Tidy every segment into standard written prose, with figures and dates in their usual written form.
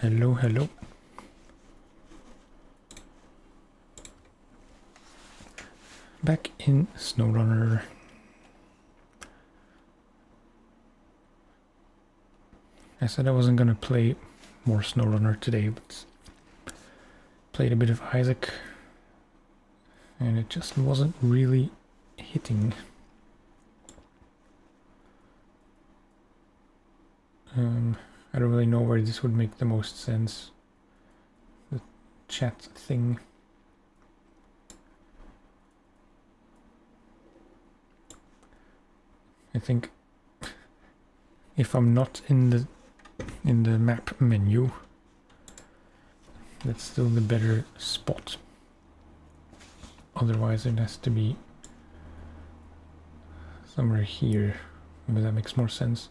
Hello, hello. Back in SnowRunner. I said I wasn't gonna play more SnowRunner today, but played a bit of Isaac, and it just wasn't really hitting. I don't really know where this would make the most sense. The chat thing. I think if I'm not in the map menu, that's still the better spot. Otherwise it has to be somewhere here, but that makes more sense.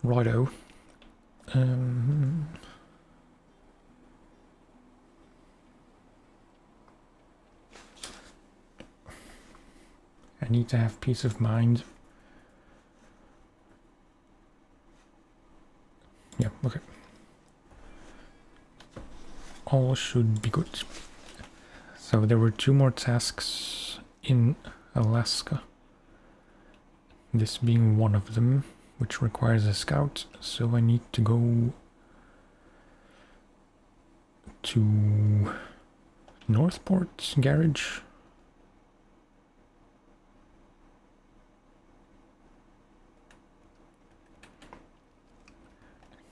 Righto. I need to have peace of mind. Yeah, okay. All should be good. So there were 2 more tasks in Alaska. This being one of them, which requires a scout, so I need to go to Northport Garage.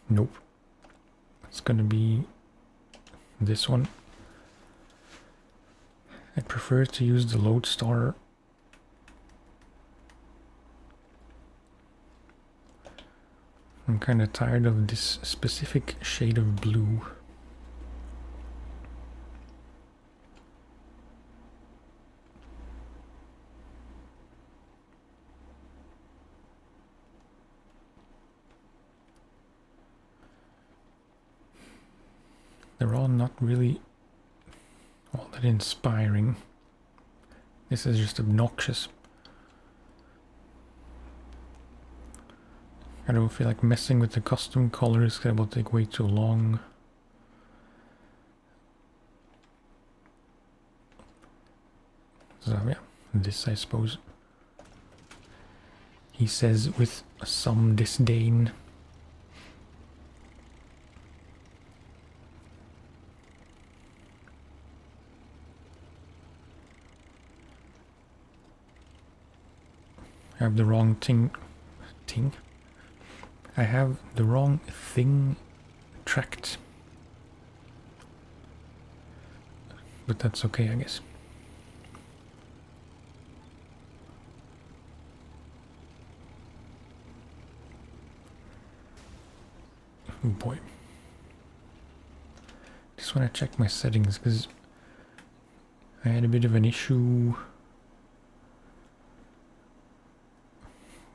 Nope. It's gonna be this one. I prefer to use the Lodestar. I'm kind of tired of this specific shade of blue. They're all not really all that inspiring. This is just obnoxious. I don't feel like messing with the custom colors because it will take way too long. So yeah, this I suppose. He says with some disdain. I have the wrong thing. I have the wrong thing tracked. But that's okay, I guess. Oh boy. Just want to check my settings because I had a bit of an issue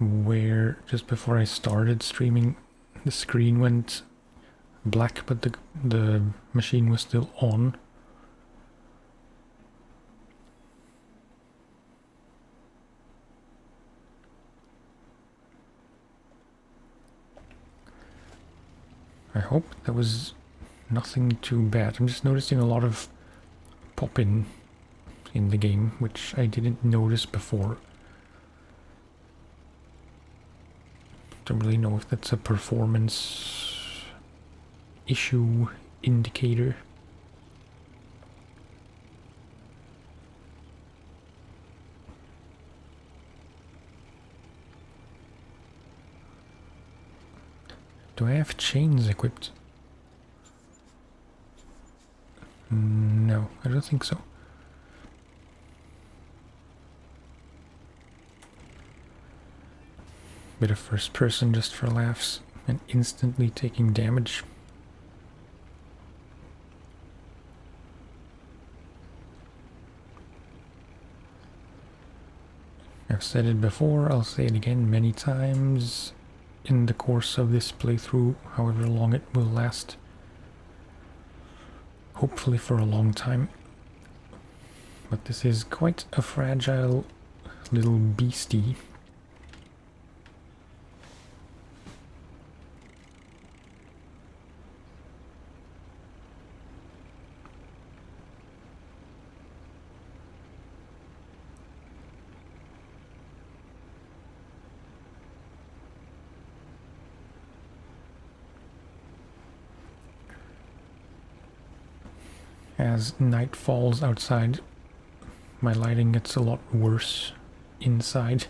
where just before I started streaming the screen went black but the machine was still on. I hope that was nothing too bad. I'm just noticing a lot of pop-in in the game, which I didn't notice before. Don't really know if that's a performance issue indicator. Do I have chains equipped? No, I don't think so. Bit of first person just for laughs and instantly taking damage. I've said it before, I'll say it again many times in the course of this playthrough, however long it will last. Hopefully for a long time. But this is quite a fragile little beastie. As night falls outside, my lighting gets a lot worse inside.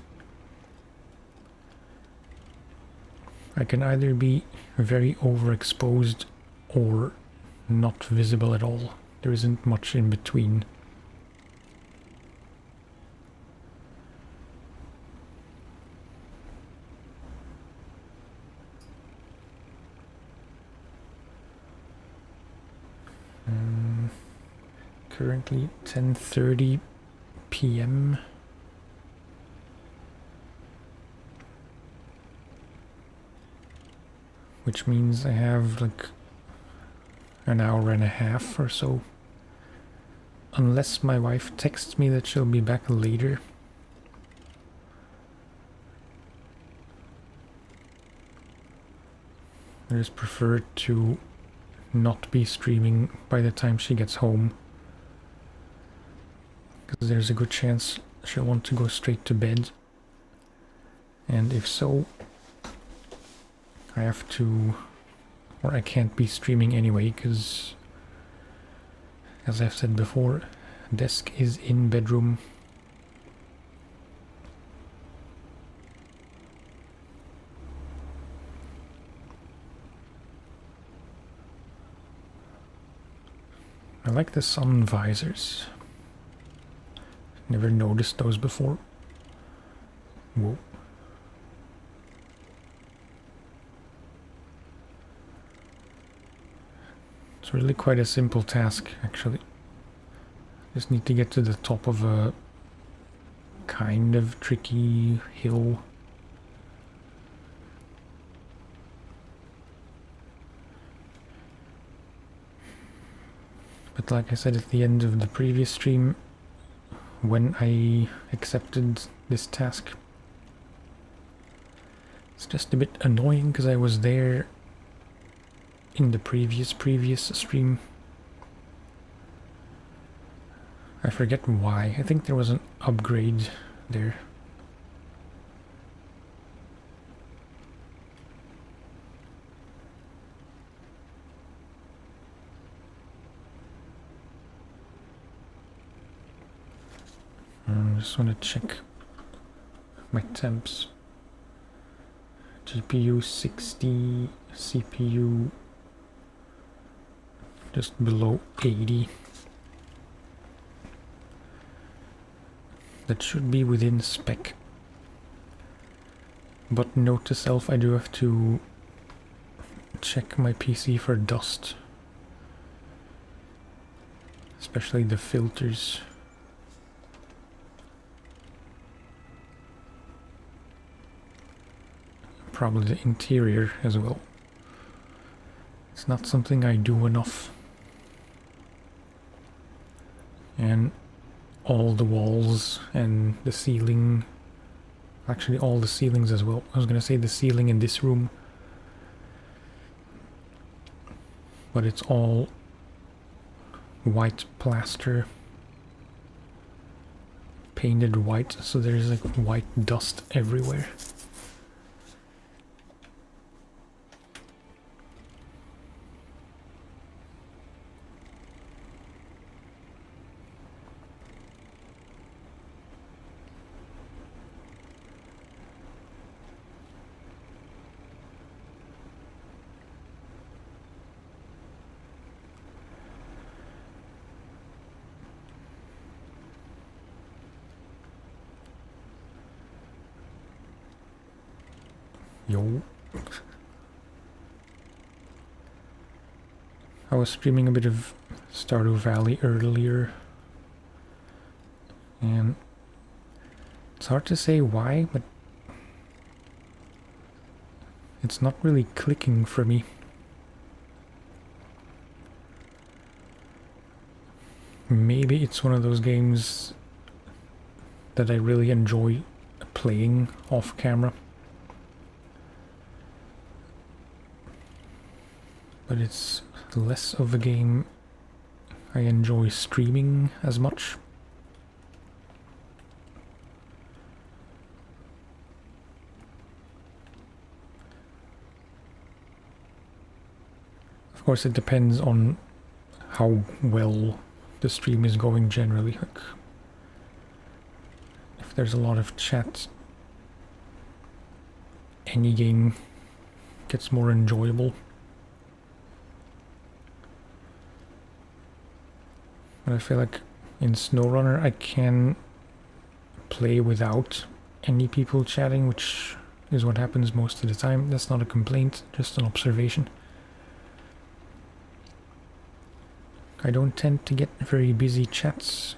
I can either be very overexposed or not visible at all. There isn't much in between. Currently 10:30 p.m. Which means I have like an hour and a half or so. Unless my wife texts me that she'll be back later. I just prefer to not be streaming by the time she gets home. Because there's a good chance she'll want to go straight to bed. And if so, I have to, or I can't be streaming anyway, because as I've said before, desk is in bedroom. I like the sun visors. Never noticed those before. Whoa. It's really quite a simple task, actually. Just need to get to the top of a kind of tricky hill. But like I said at the end of the previous stream, when I accepted this task, it's just a bit annoying because I was there in the previous stream. I forget why. I think there was an upgrade there. I just want to check my temps. GPU 60, CPU just below 80. That should be within spec. But note to self, I do have to check my PC for dust. Especially the filters. Probably the interior as well. It's not something I do enough. And all the walls and the ceiling, actually all the ceilings as well. I was gonna say the ceiling in this room, but it's all white plaster, painted white, so there's like white dust everywhere. Yo. I was streaming a bit of Stardew Valley earlier, and it's hard to say why, but it's not really clicking for me. Maybe it's one of those games that I really enjoy playing off camera. But it's less of a game I enjoy streaming as much. Of course, it depends on how well the stream is going generally. Like, if there's a lot of chat, any game gets more enjoyable. But I feel like in SnowRunner I can play without any people chatting, which is what happens most of the time. That's not a complaint, just an observation. I don't tend to get very busy chats.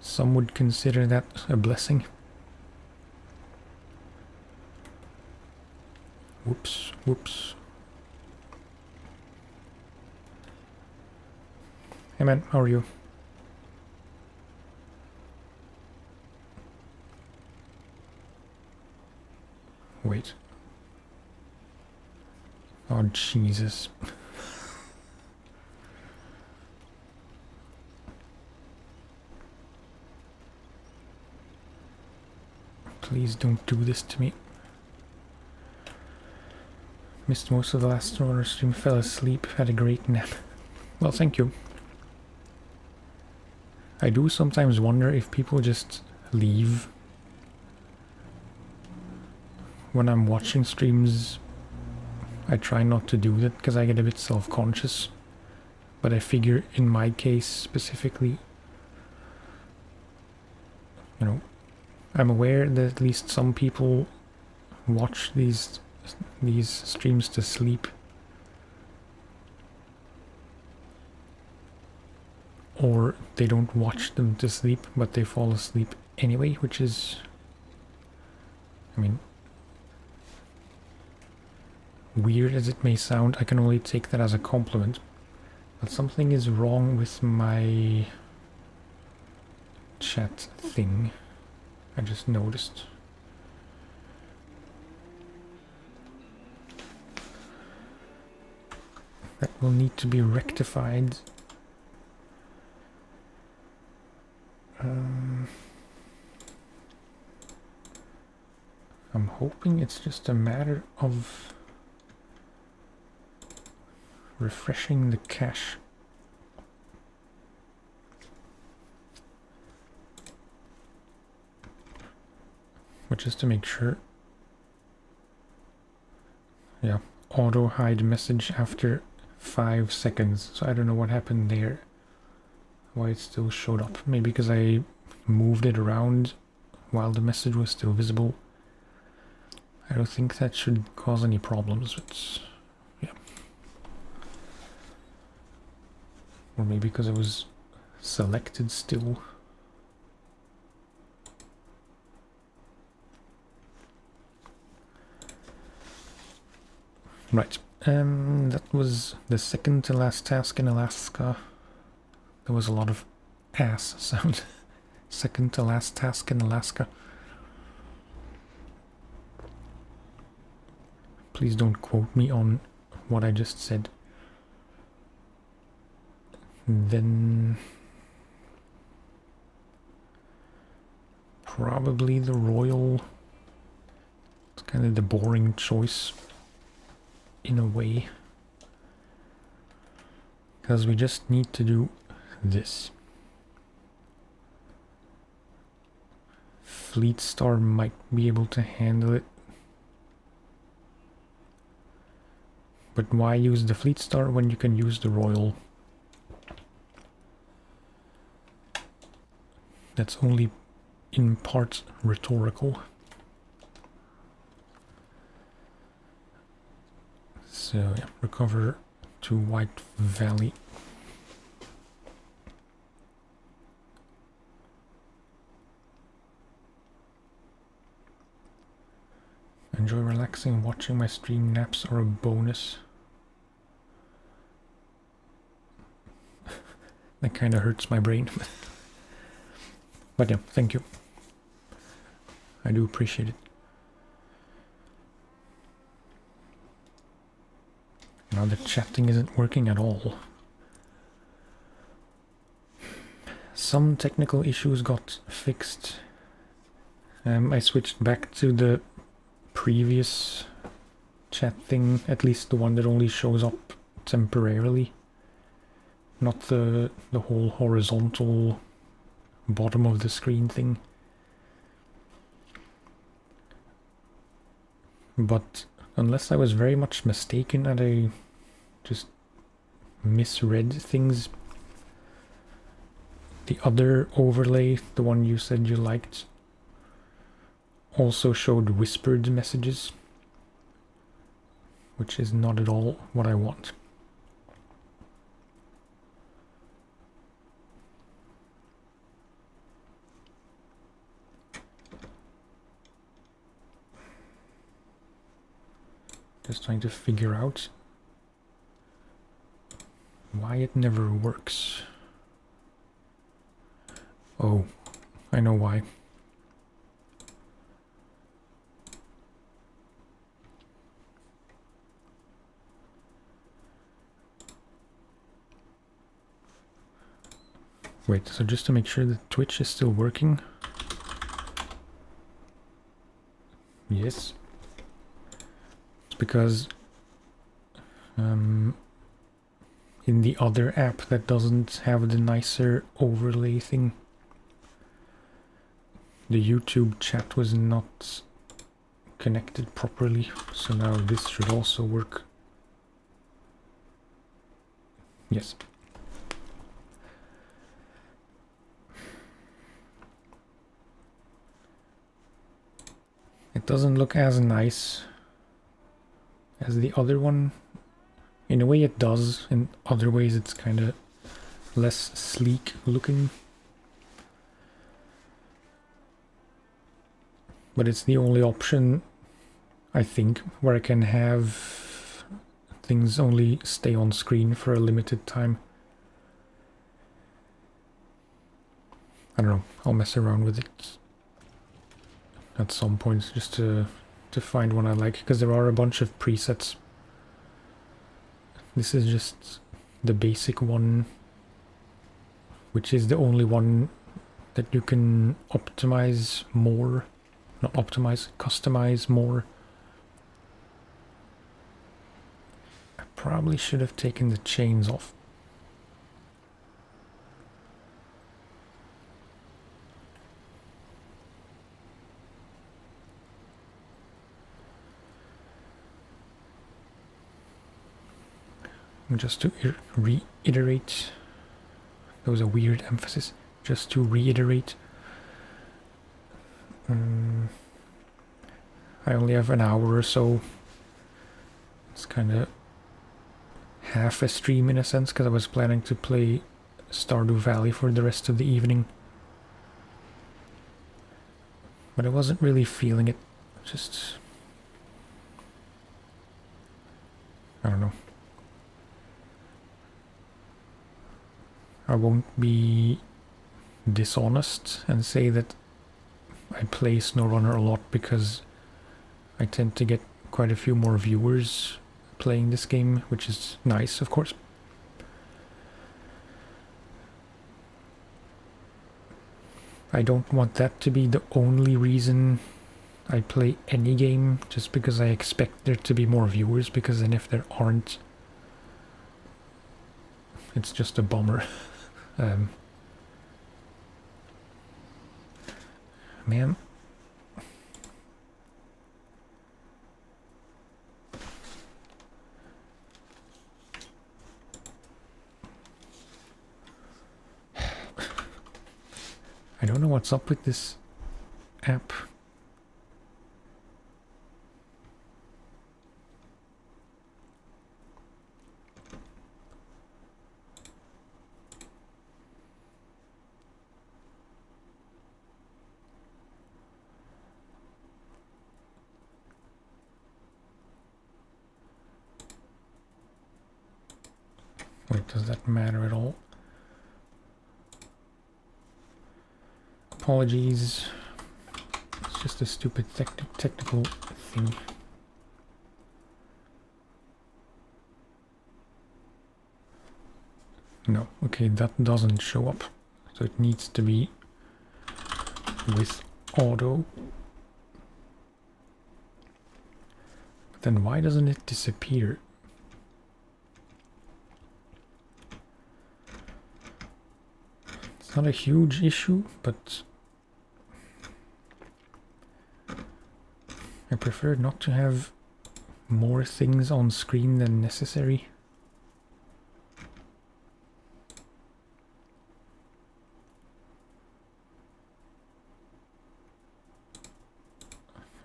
Some would consider that a blessing. Whoops, whoops. Hey man, how are you? Wait. Oh, Jesus. Please don't do this to me. Missed most of the last SnowRunner stream, fell asleep, had a great nap. Well, thank you. I do sometimes wonder if people just leave when I'm watching streams. I try not to do that because I get a bit self-conscious, but I figure in my case specifically, you know, I'm aware that at least some people watch these streams to sleep, or they don't watch them to sleep but they fall asleep anyway, which is, I mean, weird as it may sound, I can only take that as a compliment. But something is wrong with my chat thing. I just noticed. That will need to be rectified. I'm hoping it's just a matter of refreshing the cache. But just to make sure. Yeah, auto hide message after 5 seconds. So I don't know what happened there. Why it still showed up. Maybe because I moved it around while the message was still visible. I don't think that should cause any problems. It's, yeah. Or maybe because it was selected still. Right. That was the second to last task in Alaska. There was a lot of ass sound. Second to last task in Alaska. Please don't quote me on what I just said. Then probably the Royal. It's kind of the boring choice in a way, because we just need to do this. Fleet Star might be able to handle it. But why use the Fleet Star when you can use the Royal? That's only in part rhetorical. So yeah, recover to White Valley. Enjoy relaxing, watching my stream. Naps are a bonus. That kind of hurts my brain. But yeah, thank you. I do appreciate it. Now the chatting isn't working at all. Some technical issues got fixed. I switched back to the previous chat thing, at least the one that only shows up temporarily, not the whole horizontal bottom of the screen thing. But unless I was very much mistaken and I just misread things, the other overlay, the one you said you liked, also showed whispered messages, which is not at all what I want. Just trying to figure out why it never works. Oh, I know why. Wait, so just to make sure that Twitch is still working. Yes. It's because in the other app that doesn't have the nicer overlay thing, the YouTube chat was not connected properly, so now this should also work. Yes. It doesn't look as nice as the other one. In a way it does, in other ways it's kind of less sleek looking. But it's the only option, I think, where I can have things only stay on screen for a limited time. I don't know, I'll mess around with it at some point just to find one I like, because there are a bunch of presets. This is just the basic one, which is the only one that you can optimize more. Not optimize, customize more. I probably should have taken the chains off. Just to reiterate, that was a weird emphasis, just to reiterate, I only have an hour or so. It's kind of half a stream in a sense, because I was planning to play Stardew Valley for the rest of the evening. But I wasn't really feeling it, just... I don't know. I won't be dishonest and say that I play SnowRunner a lot because I tend to get quite a few more viewers playing this game, which is nice, of course. I don't want that to be the only reason I play any game, just because I expect there to be more viewers, because then if there aren't, it's just a bummer. Man. I don't know what's up with this app. Wait, does that matter at all? Apologies. It's just a stupid technical thing. No, okay, that doesn't show up. So it needs to be with auto. But then why doesn't it disappear? It's not a huge issue, but I prefer not to have more things on screen than necessary.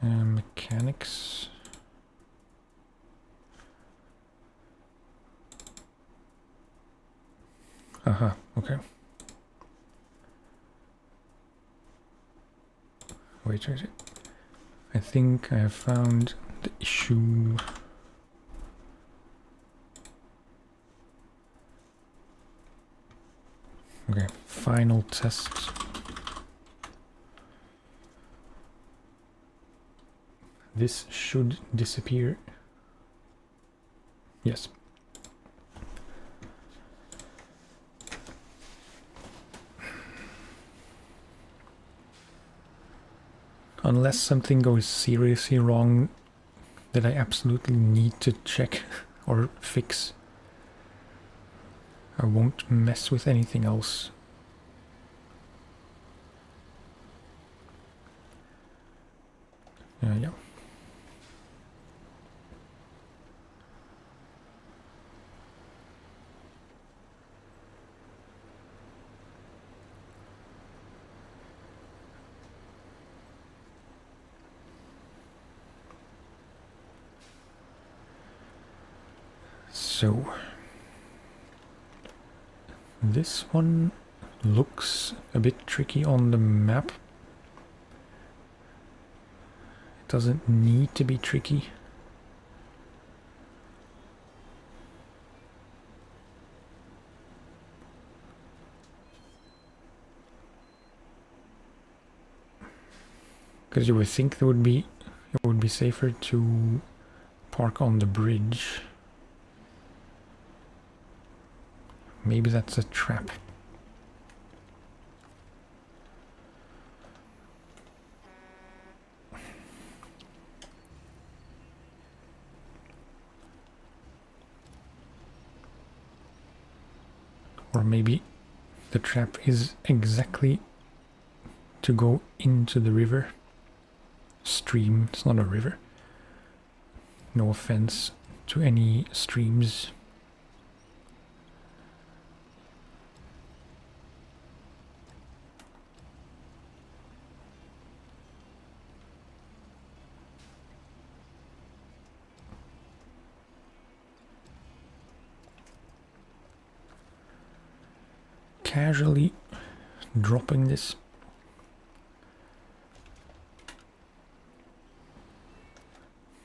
Mechanics. Aha, okay. Wait, I think I have found the issue. Okay, final test. This should disappear. Yes. Unless something goes seriously wrong that I absolutely need to check or fix, I won't mess with anything else. Yeah. So, this one looks a bit tricky on the map. It doesn't need to be tricky. Because you would think it would be safer to park on the bridge. Maybe that's a trap. Or maybe the trap is exactly to go into the river. Stream, it's not a river. No offense to any streams. Casually dropping this.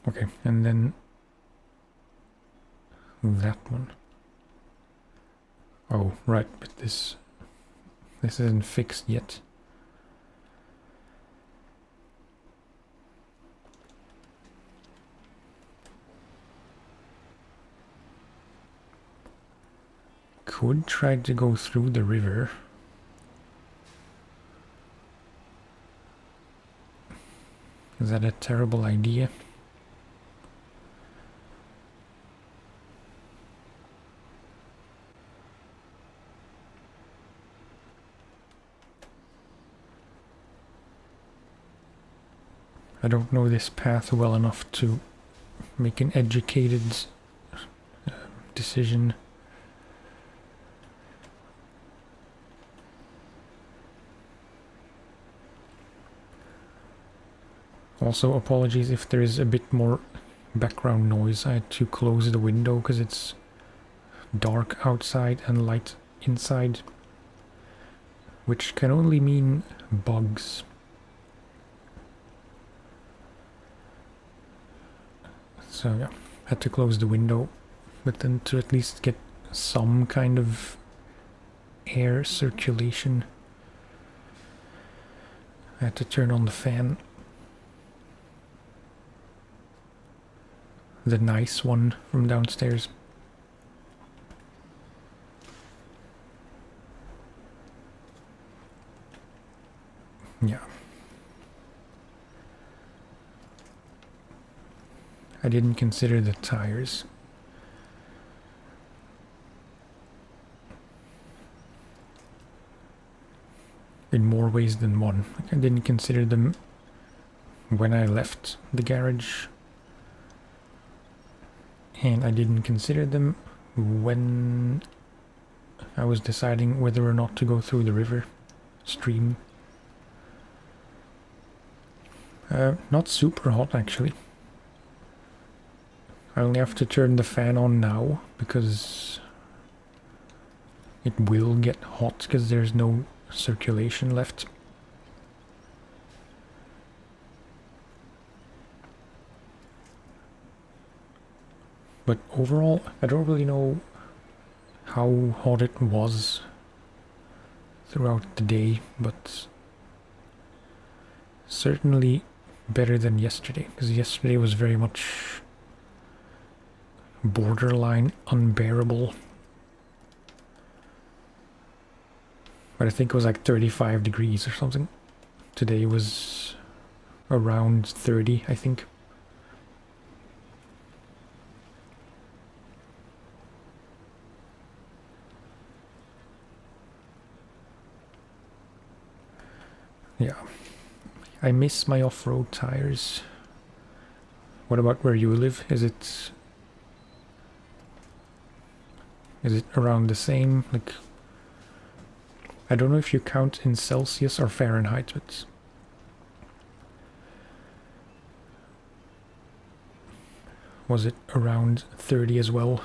Okay, and then that one. Oh, right, but this isn't fixed yet. Could try to go through the river. Is that a terrible idea? I don't know this path well enough to make an educated decision. Also, apologies if there is a bit more background noise. I had to close the window because it's dark outside and light inside, which can only mean bugs. So yeah, had to close the window, but then to at least get some kind of air circulation, I had to turn on the fan. The nice one from downstairs. Yeah. I didn't consider the tires. In more ways than one. Like, I didn't consider them when I left the garage, and I didn't consider them when I was deciding whether or not to go through the river stream. Not super hot actually. I only have to turn the fan on now because it will get hot because there's no circulation left. But overall, I don't really know how hot it was throughout the day, but certainly better than yesterday, because yesterday was very much borderline unbearable. But I think it was like 35 degrees or something. Today was around 30, I think. Yeah. I miss my off-road tires. What about where you live? Is it around the same? Like, I don't know if you count in Celsius or Fahrenheit, but was it around 30 as well?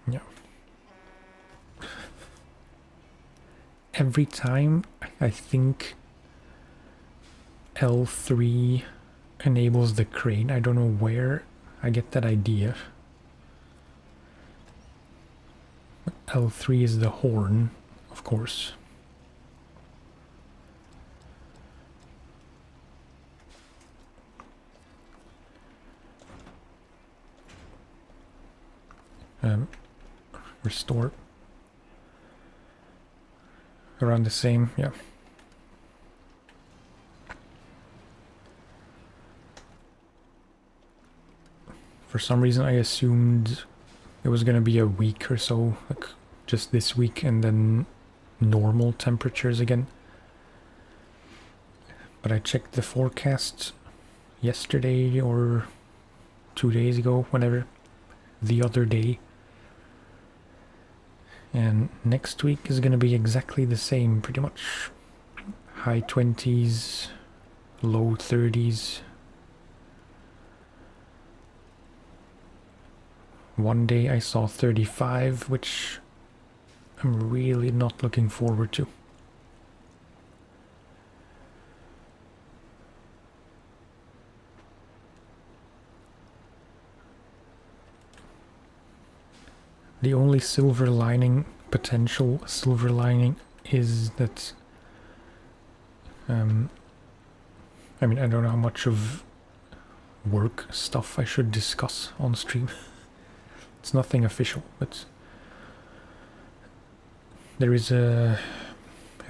Yeah. Every time I think L3 enables the crane, I don't know where I get that idea. L3 is the horn, of course. Restore. Around the same, yeah. For some reason I assumed it was gonna be a week or so, like just this week, and then normal temperatures again. But I checked the forecast yesterday or 2 days ago, whenever, the other day. And next week is gonna be exactly the same, pretty much. High 20s, low 30s. One day I saw 35, which I'm really not looking forward to. The only silver lining, potential silver lining, is that I mean, I don't know how much of work stuff I should discuss on stream. It's nothing official, but there is a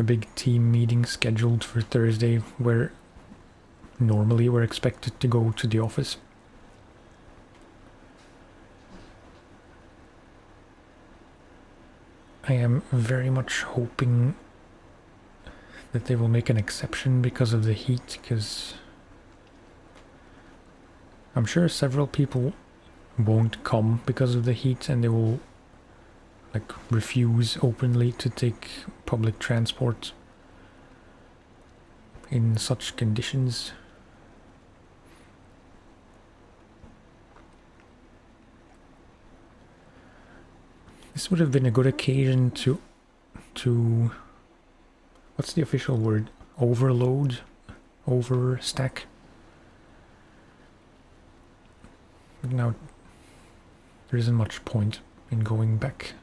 big team meeting scheduled for Thursday where normally we're expected to go to the office. I am very much hoping that they will make an exception because of the heat, because I'm sure several people won't come because of the heat, and they will like refuse openly to take public transport in such conditions. This would have been a good occasion to what's the official word? Overload? Overstack? But now there isn't much point in going back.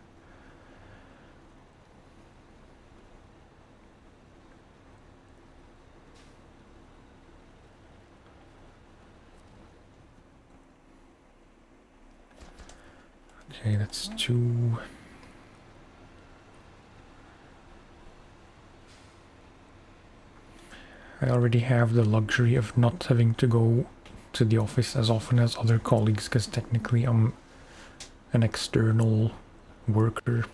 Okay, that's 2. I already have the luxury of not having to go to the office as often as other colleagues, because technically I'm an external worker,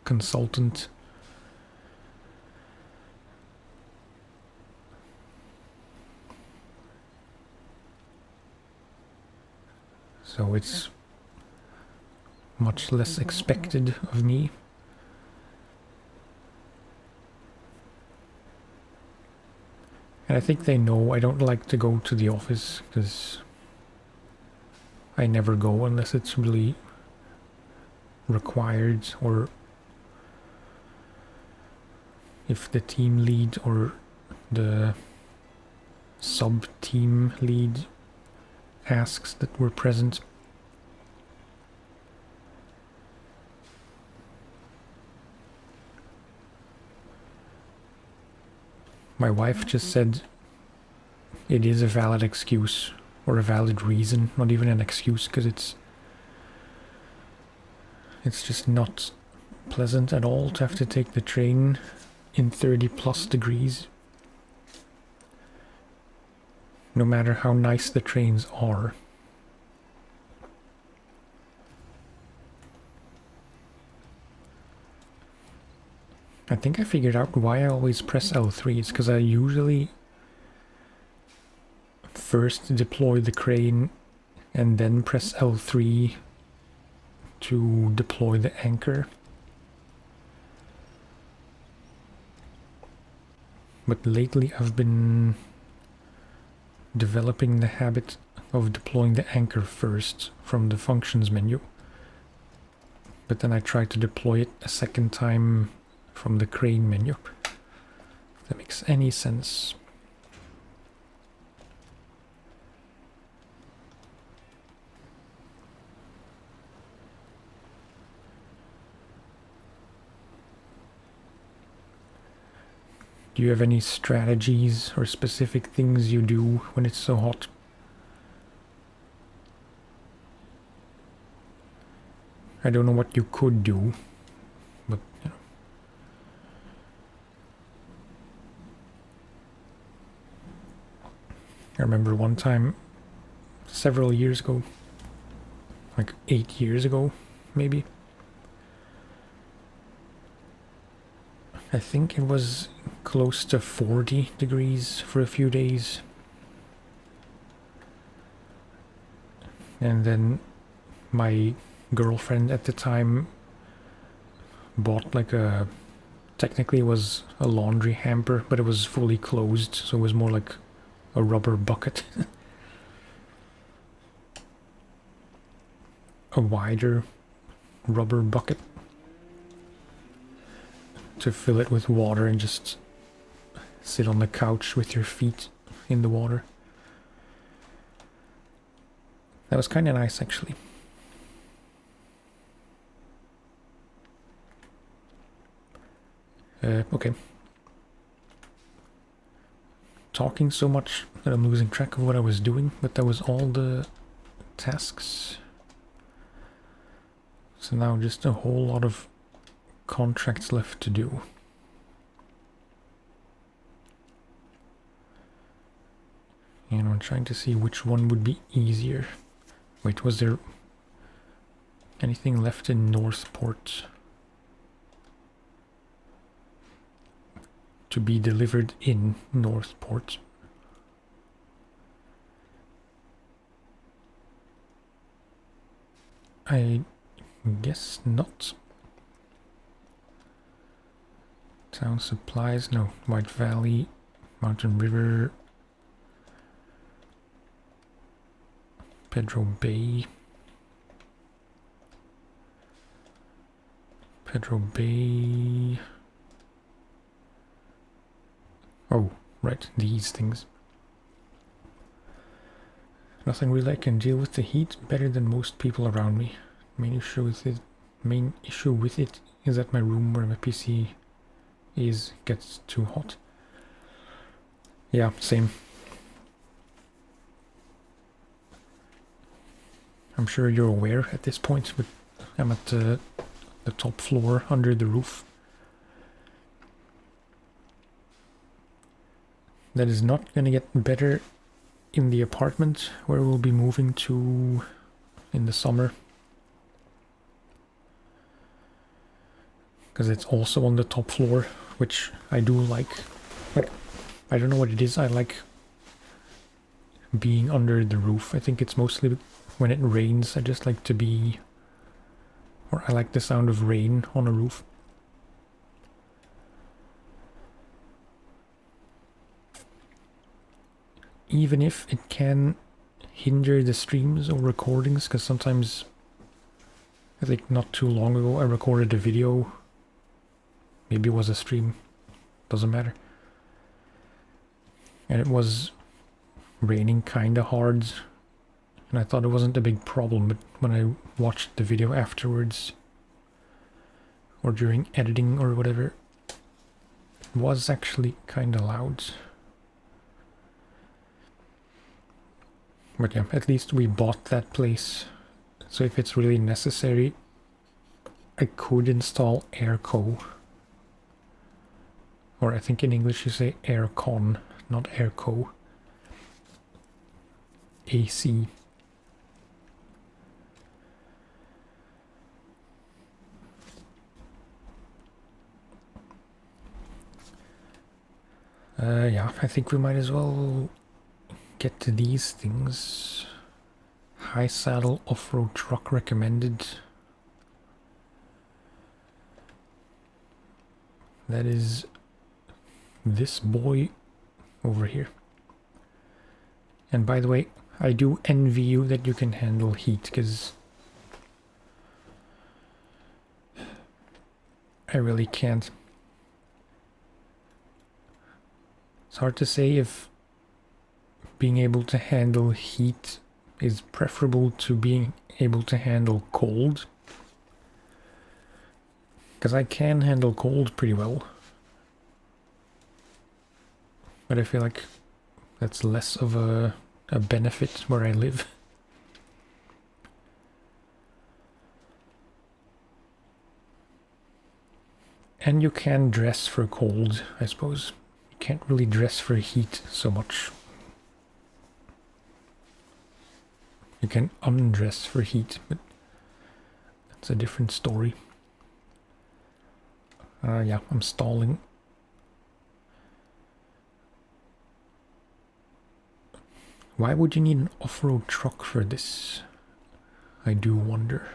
consultant. So it's much less expected of me. And I think they know I don't like to go to the office, because I never go unless it's really required, or if the team lead or the sub-team lead asks that we're present. My wife just said it is a valid excuse, or a valid reason, not even an excuse, because it's just not pleasant at all to have to take the train in 30+ degrees. No matter how nice the trains are. I think I figured out why I always press L3. It's because I usually first deploy the crane and then press L3 to deploy the anchor. But lately I've been developing the habit of deploying the anchor first from the functions menu. But then I try to deploy it a second time from the crane menu. If that makes any sense. Do you have any strategies or specific things you do when it's so hot? I don't know what you could do, but you know. I remember one time, several years ago, like 8 years ago, maybe. I think it was close to 40 degrees for a few days. And then my girlfriend at the time bought like a, technically it was a laundry hamper, but it was fully closed, so it was more like a rubber bucket. A wider rubber bucket to fill it with water and just sit on the couch with your feet in the water. That was kind of nice, actually. Okay. Talking so much that I'm losing track of what I was doing, but that was all the tasks. So now just a whole lot of contracts left to do. And I'm trying to see which one would be easier. Wait, was there anything left in Northport to be delivered in Northport? I guess not. Town supplies, no. White Valley, Mountain River, Pedro Bay. Pedro Bay. Oh, right, these things. Nothing really I can deal with the heat better than most people around me. Main issue with it is that my room where my PC gets too hot. Yeah, same. I'm sure you're aware at this point, but I'm at the top floor under the roof. That is not going to get better in the apartment where we'll be moving to in the summer. Because it's also on the top floor, which I do like. Like, I don't know what it is, I like being under the roof. I think it's mostly when it rains, I just like to be... Or I like the sound of rain on a roof. Even if it can hinder the streams or recordings, because sometimes, I think not too long ago, I recorded a video. Maybe it was a stream, doesn't matter. And it was raining kinda hard, and I thought it wasn't a big problem, but when I watched the video afterwards, or during editing or whatever, it was actually kinda loud. But yeah, at least we bought that place, so if it's really necessary, I could install airco. Or I think in English you say aircon, not airco. AC. Yeah, I think we might as well get to these things. High saddle off-road truck recommended. That is this boy over here. And by the way, I do envy you that you can handle heat, because I really can't. It's hard to say if being able to handle heat is preferable to being able to handle cold. Because I can handle cold pretty well. But I feel like that's less of a benefit where I live. And you can dress for cold, I suppose. You can't really dress for heat so much. You can undress for heat, but that's a different story. Yeah, I'm stalling. Why would you need an off-road truck for this? I do wonder.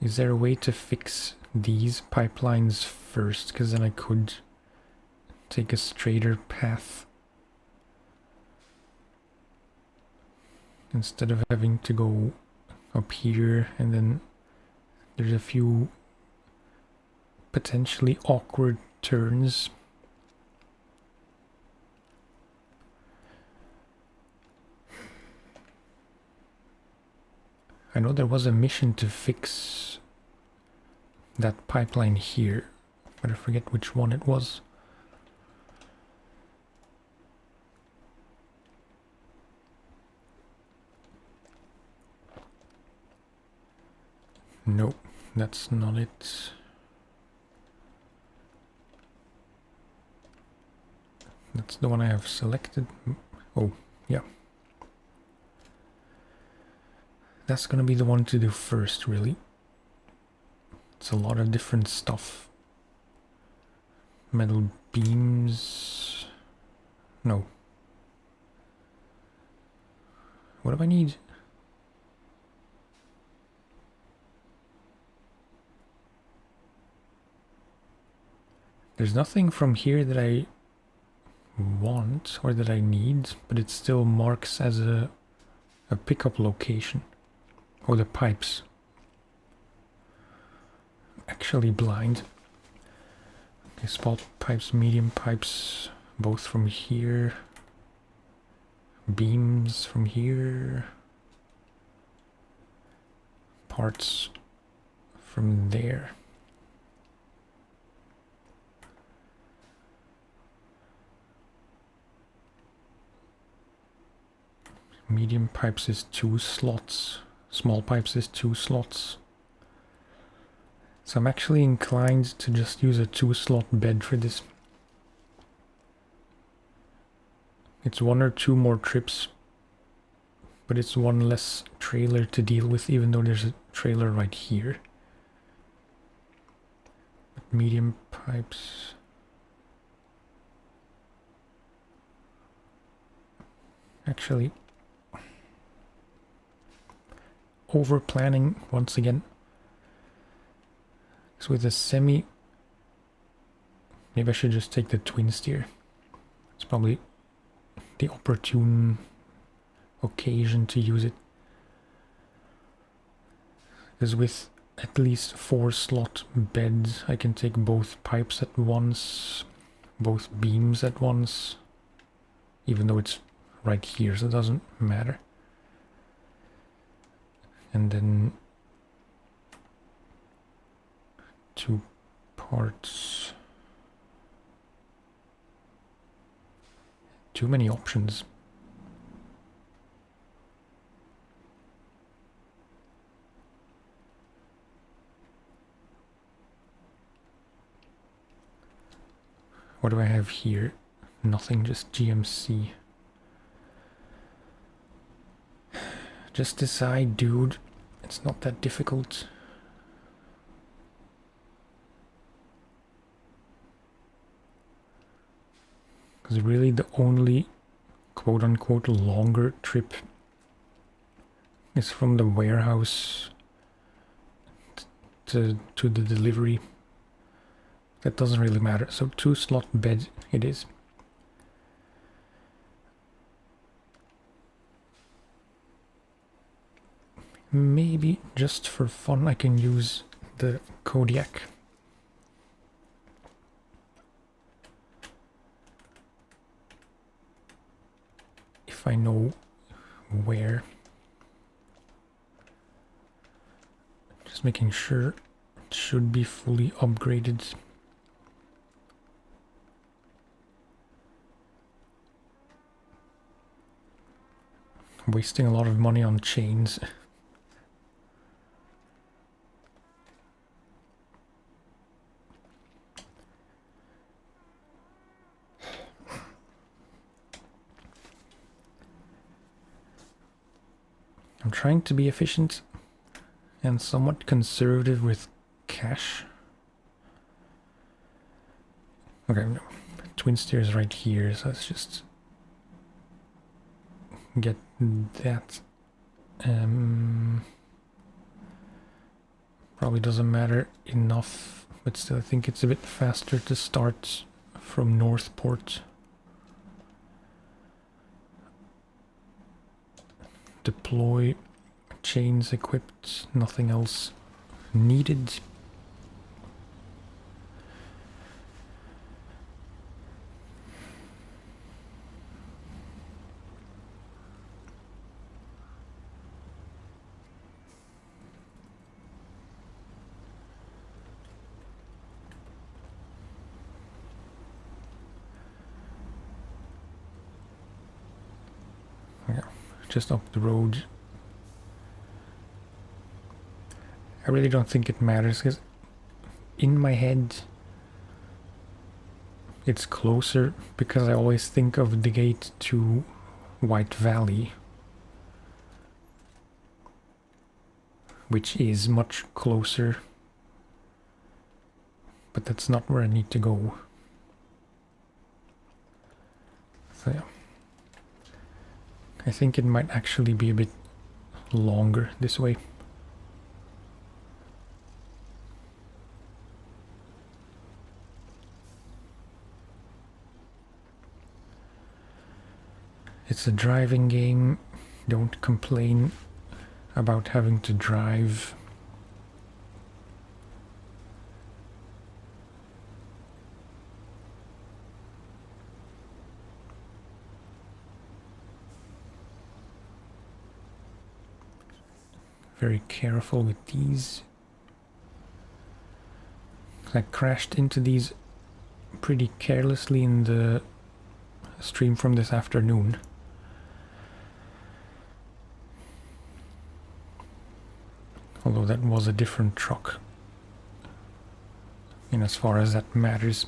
Is there a way to fix these pipelines first? Because then I could take a straighter path instead of having to go up here, and then there's a few potentially awkward turns. I know there was a mission to fix that pipeline here, but I forget which one it was. Nope, that's not it. That's the one I have selected. Oh, yeah. That's gonna be the one to do first, really. It's a lot of different stuff. Metal beams. No. What do I need? There's nothing from here that I want or that I need, but it still marks as a pickup location. Oh, the pipes. Actually blind. Okay, small pipes, medium pipes, both from here. Beams from here. Parts from there. Medium pipes is 2 slots. Small pipes is 2 slots. So I'm actually inclined to just use a 2-slot bed for this. It's 1 or 2 more trips, but it's 1 less trailer to deal with, even though there's a trailer right here. But medium pipes... Actually, over planning once again. So with a semi, maybe I should just take the Twinsteer. It's probably the opportune occasion to use it. Because with at least 4 slot beds, I can take both pipes at once, both beams at once, even though it's right here, so it doesn't matter. And then 2 parts. Too many options. What do I have here? Nothing, just GMC. Just decide, dude. It's not that difficult. Because really the only quote-unquote longer trip is from the warehouse to the delivery. That doesn't really matter. So 2-slot bed it is. Maybe just for fun I can use the Kodiak. If I know where. Just making sure it should be fully upgraded. I'm wasting a lot of money on chains. I'm trying to be efficient and somewhat conservative with cash. Okay, no. Twinsteer is right here, so let's just get that. Probably doesn't matter enough, but still I think it's a bit faster to start from Northport. Deploy, chains equipped, nothing else needed. Yeah, just up the road. I really don't think it matters because in my head it's closer because I always think of the gate to White Valley, which is much closer, but that's not where I need to go. So yeah, I think it might actually be a bit longer this way. It's a driving game. Don't complain about having to drive. Very careful with these. I crashed into these pretty carelessly in the stream from this afternoon. Although that was a different truck, in as far as that matters.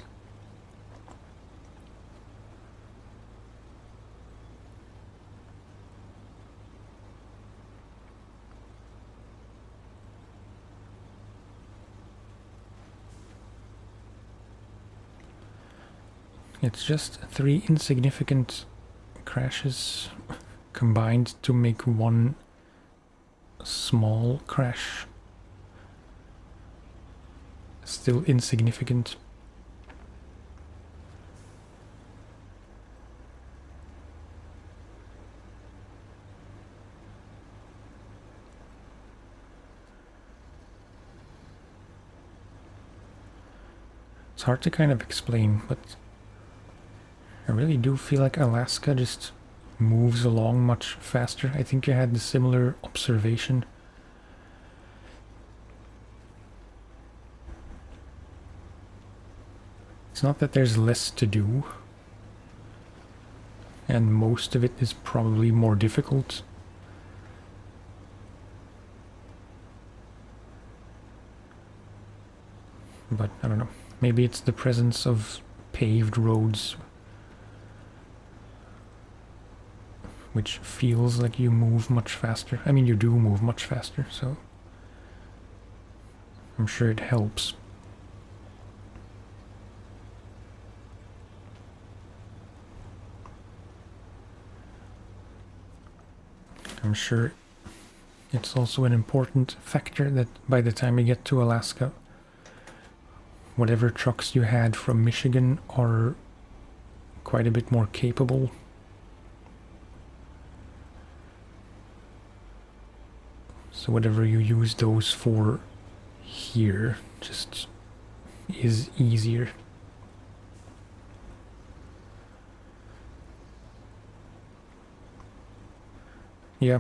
It's just 3 insignificant crashes combined to make one small crash. Still insignificant. It's hard to kind of explain, but I really do feel like Alaska just moves along much faster. I think you had a similar observation. It's not that there's less to do, and most of it is probably more difficult. But I don't know, maybe it's the presence of paved roads, which feels like you move much faster. I mean, you do move much faster, so I'm sure it helps. I'm sure it's also an important factor that by the time you get to Alaska, whatever trucks you had from Michigan are quite a bit more capable. So whatever you use those for here just is easier. Yeah.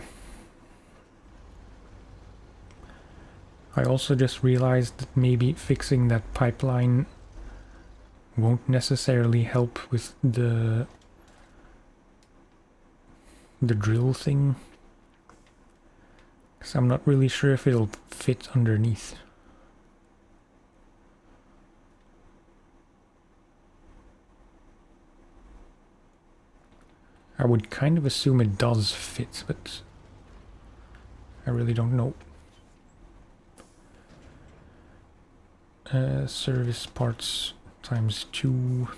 I also just realized that maybe fixing that pipeline won't necessarily help with the drill thing. Because I'm not really sure if it'll fit underneath. I would kind of assume it does fit, but I really don't know. Service parts ×2.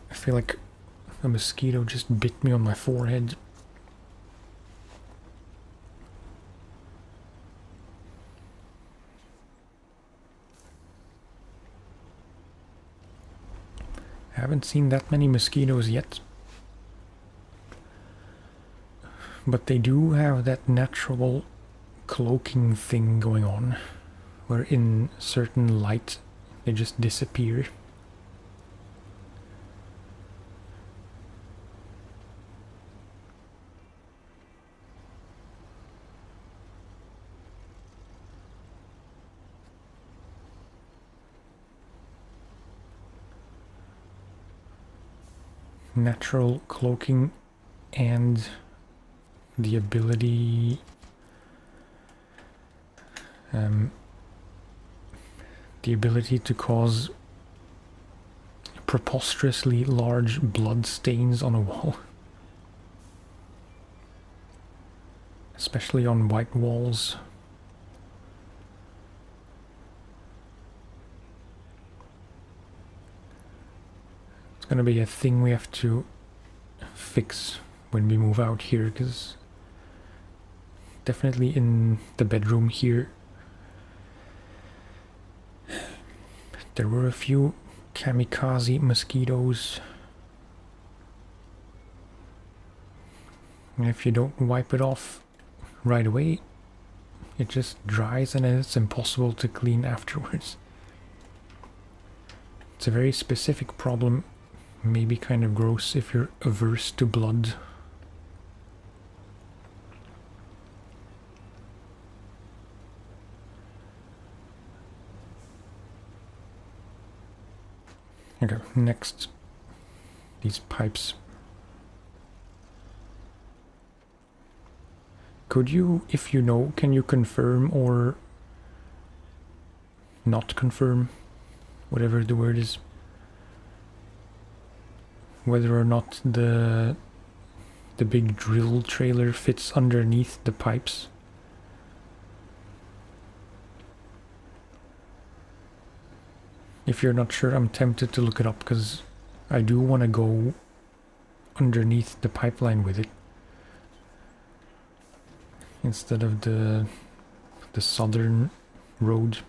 I feel like a mosquito just bit me on my forehead. I haven't seen that many mosquitoes yet. But they do have that natural cloaking thing going on, where in certain light they just disappear. Natural cloaking and the ability to cause preposterously large blood stains on a wall, especially on white walls. It's gonna be a thing we have to fix when we move out here, because definitely in the bedroom here there were a few kamikaze mosquitoes, and if you don't wipe it off right away it just dries and it's impossible to clean afterwards. It's a very specific problem, maybe kind of gross if you're averse to blood. Okay, next, these pipes Could you, if you know, can you confirm or not confirm, whatever the word is, whether or not the big drill trailer fits underneath the pipes? If you're not sure, I'm tempted to look it up because I do want to go underneath the pipeline with it instead of the southern road.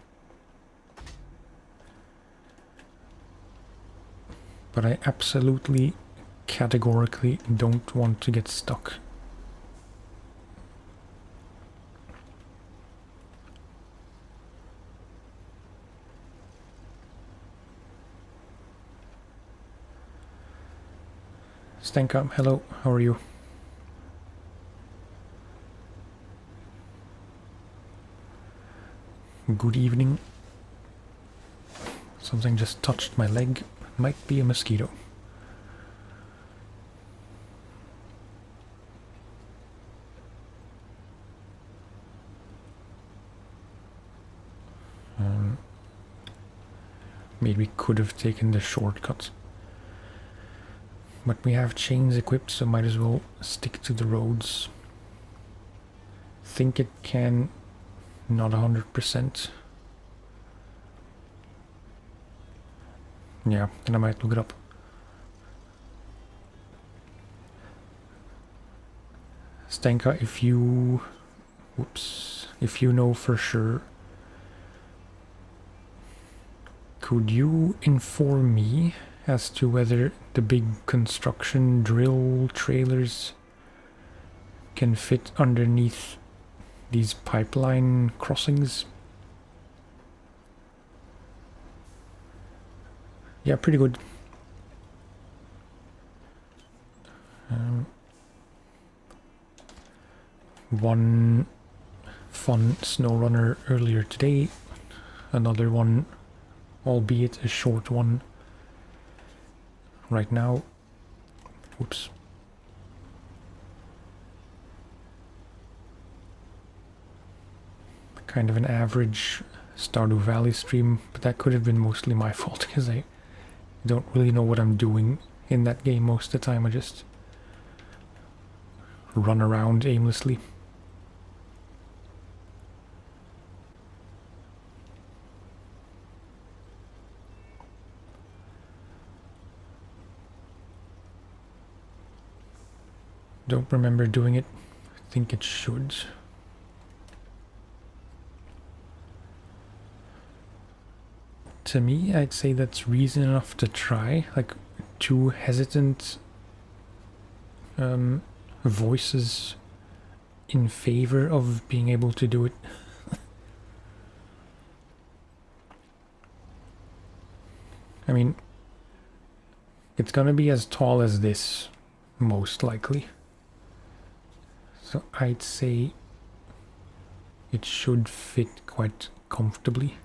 But I absolutely, categorically don't want to get stuck. Stenka, hello, how are you? Good evening. Something just touched my leg. Might be a mosquito. Maybe we could have taken the shortcut. But we have chains equipped, so might as well stick to the roads. Think it can, not 100%. Yeah, then I might look it up. Stenka, if you... Whoops. If you know for sure, could you inform me as to whether the big construction drill trailers can fit underneath these pipeline crossings? Yeah, pretty good. One fun SnowRunner earlier today, another one, albeit a short one, right now. Whoops. Kind of an average Stardew Valley stream, but that could have been mostly my fault because I don't really know what I'm doing in that game most of the time. I just run around aimlessly. Don't remember doing it. I think it should. To me, I'd say that's reason enough to try. Like, two hesitant voices in favor of being able to do it. I mean, it's gonna be as tall as this, most likely. So I'd say it should fit quite comfortably.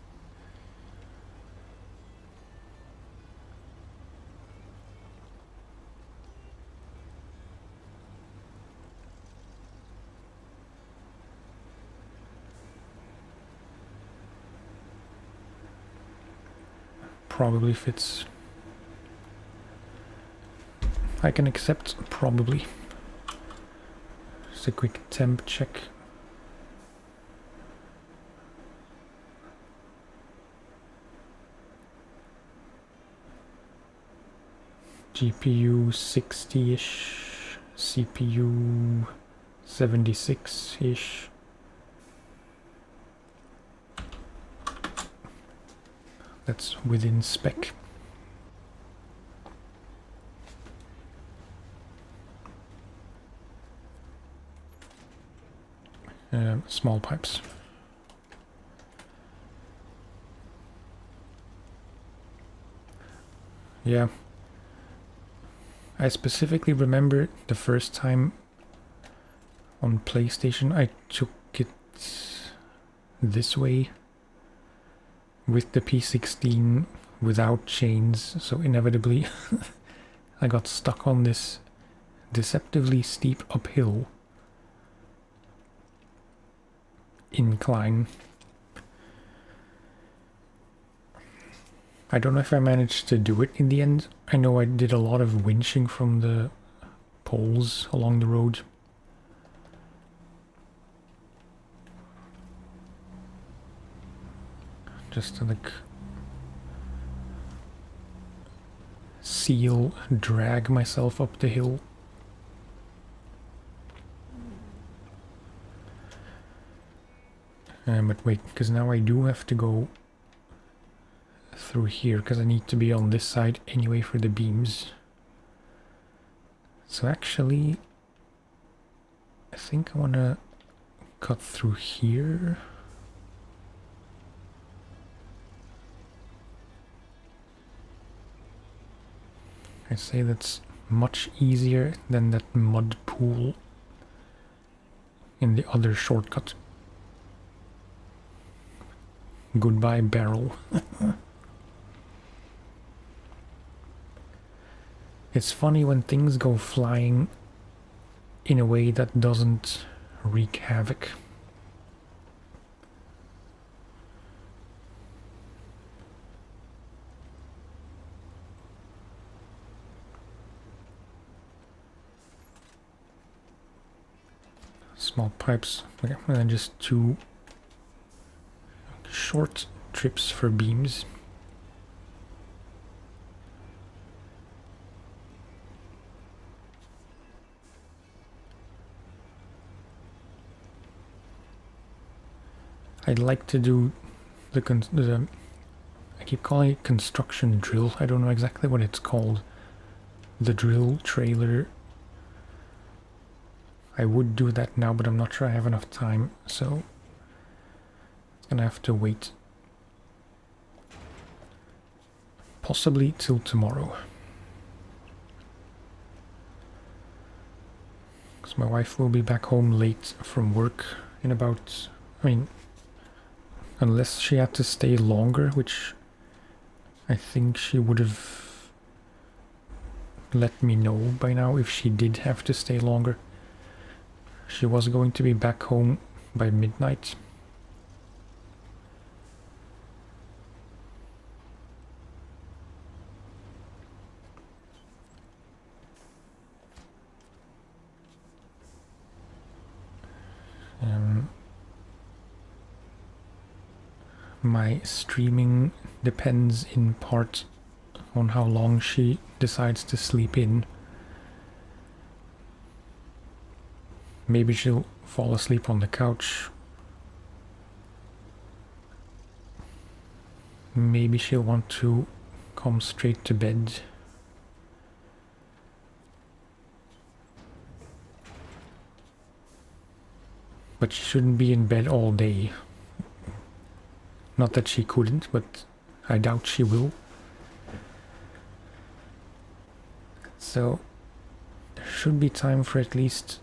Probably fits. I can accept probably. Just a quick temp check. GPU 60-ish, CPU 76-ish. That's within spec. Small pipes. Yeah. I specifically remember the first time on PlayStation I took it this way with the P16 without chains, so inevitably I got stuck on this deceptively steep uphill. incline. I don't know if I managed to do it in the end. I know I did a lot of winching from the poles along the road. Just to like drag myself up the hill. But wait, because now I do have to go through here, because I need to be on this side anyway for the beams. So actually, I think I want to cut through here. I say that's much easier than that mud pool in the other shortcut. Goodbye, barrel. It's funny when things go flying in a way that doesn't wreak havoc. Small pipes, okay, and then just 2 short trips for beams. I'd like to do the I keep calling it construction drill. I don't know exactly what it's called. The drill trailer. I would do that now, but I'm not sure I have enough time, so it's gonna have to wait. Possibly till tomorrow. Because my wife will be back home late from work in about, I mean, unless she had to stay longer, which I think she would have let me know by now if she did have to stay longer. She was going to be back home by midnight. My streaming depends in part on how long she decides to sleep in. Maybe she'll fall asleep on the couch. Maybe she'll want to come straight to bed. But she shouldn't be in bed all day. Not that she couldn't, but I doubt she will. So there should be time for at least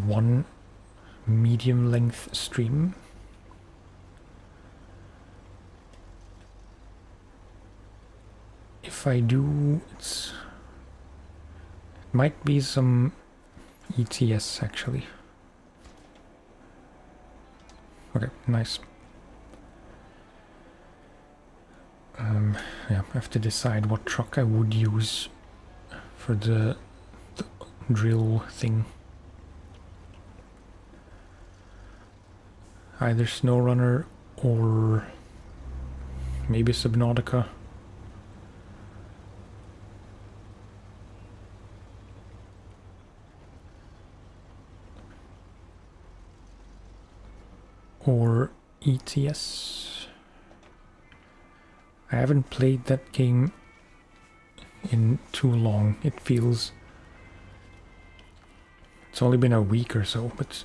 one medium length stream. If I do, it might be some ETS actually. Okay, nice. Yeah, I have to decide what truck I would use for the drill thing. Either SnowRunner or maybe Subnautica. Or ETS. I haven't played that game in too long. It feels... It's only been a week or so, but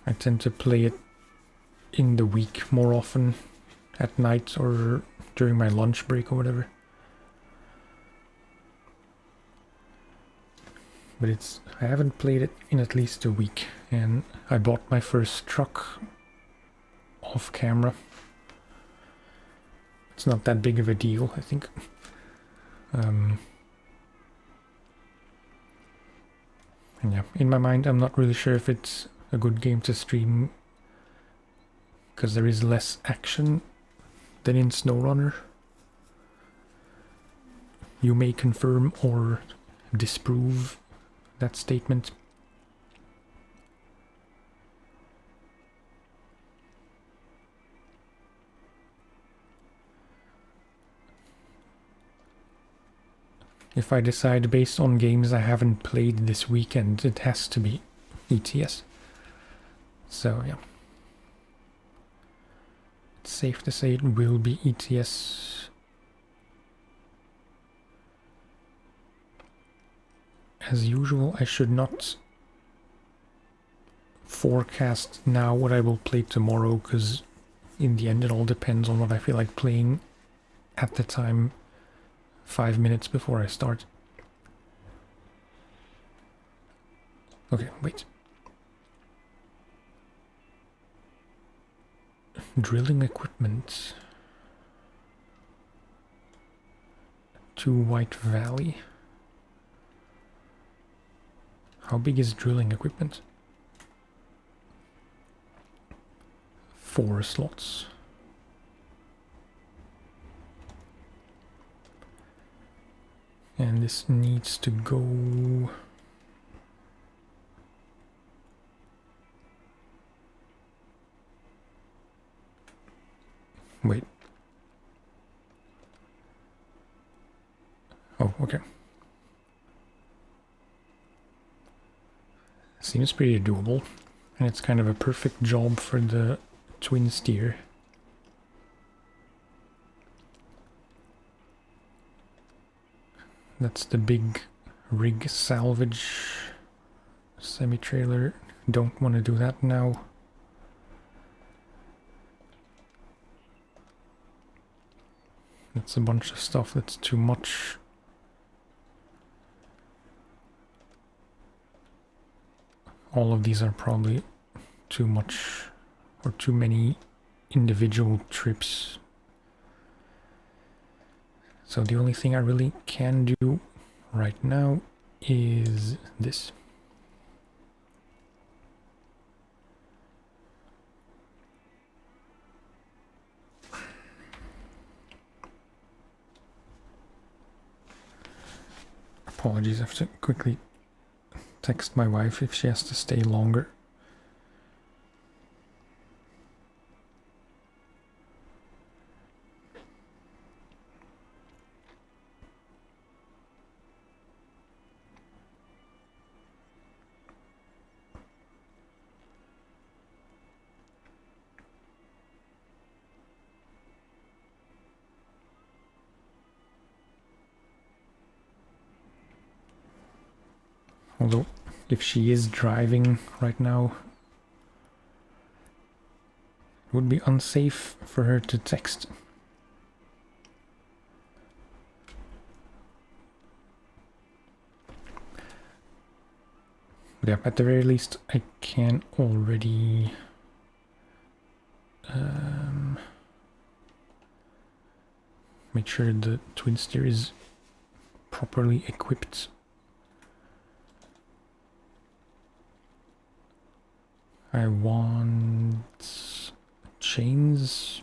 I tend to play it in the week more often, at night or during my lunch break or whatever. But I haven't played it in at least a week, and I bought my first truck off camera. It's not that big of a deal, I think. And yeah, in my mind, I'm not really sure if it's a good game to stream because there is less action than in SnowRunner. You may confirm or disprove that statement. If I decide based on games I haven't played this weekend, it has to be ETS. So yeah. It's safe to say it will be ETS. As usual, I should not forecast now what I will play tomorrow, because in the end it all depends on what I feel like playing at the time 5 minutes before I start. Okay, wait. Drilling equipment to White Valley. How big is drilling equipment? 4 slots. And this needs to go... Wait. Oh, okay. Seems pretty doable. And it's kind of a perfect job for the Twinsteer. That's the big rig salvage semi-trailer. Don't want to do that now. That's a bunch of stuff that's too much. All of these are probably too much or too many individual trips. So the only thing I really can do right now is this. Apologies, I have to quickly text my wife if she has to stay longer. Although, if she is driving right now, it would be unsafe for her to text. But yeah, at the very least, I can already... make sure the Twinsteer is properly equipped. I want chains.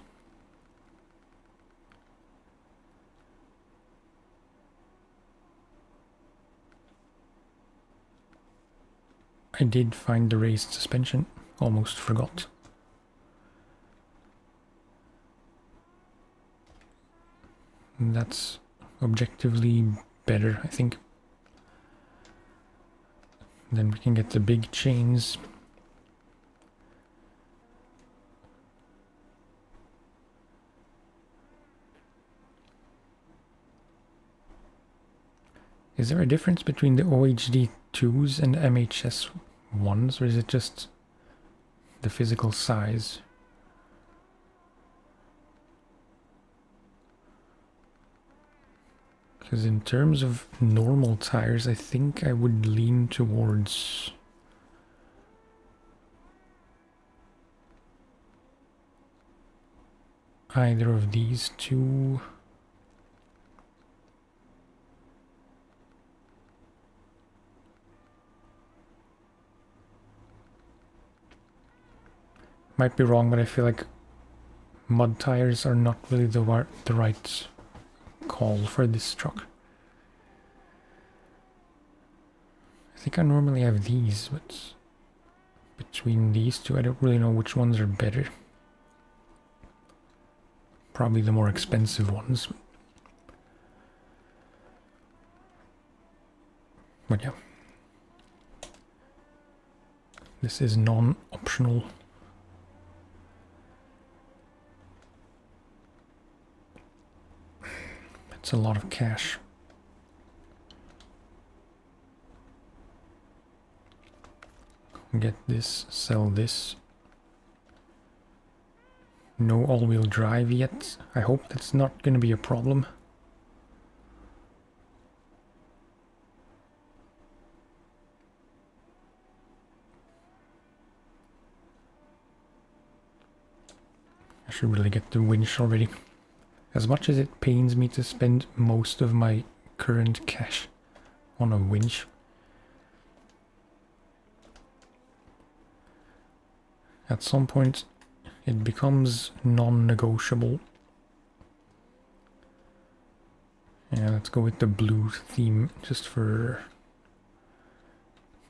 I did find the raised suspension, almost forgot. And that's objectively better, I think. Then we can get the big chains. Is there a difference between the OHD 2s and MHS 1s, or is it just the physical size? Because in terms of normal tires, I think I would lean towards either of these two. Might be wrong, but I feel like mud tires are not really the right call for this truck. I think I normally have these, but between these two I don't really know which ones are better. Probably the more expensive ones. But yeah. This is non-optional. It's a lot of cash. Get this, sell this. No all-wheel drive yet. I hope that's not going to be a problem. I should really get the winch already. As much as it pains me to spend most of my current cash on a winch, at some point it becomes non-negotiable. Yeah, let's go with the blue theme just for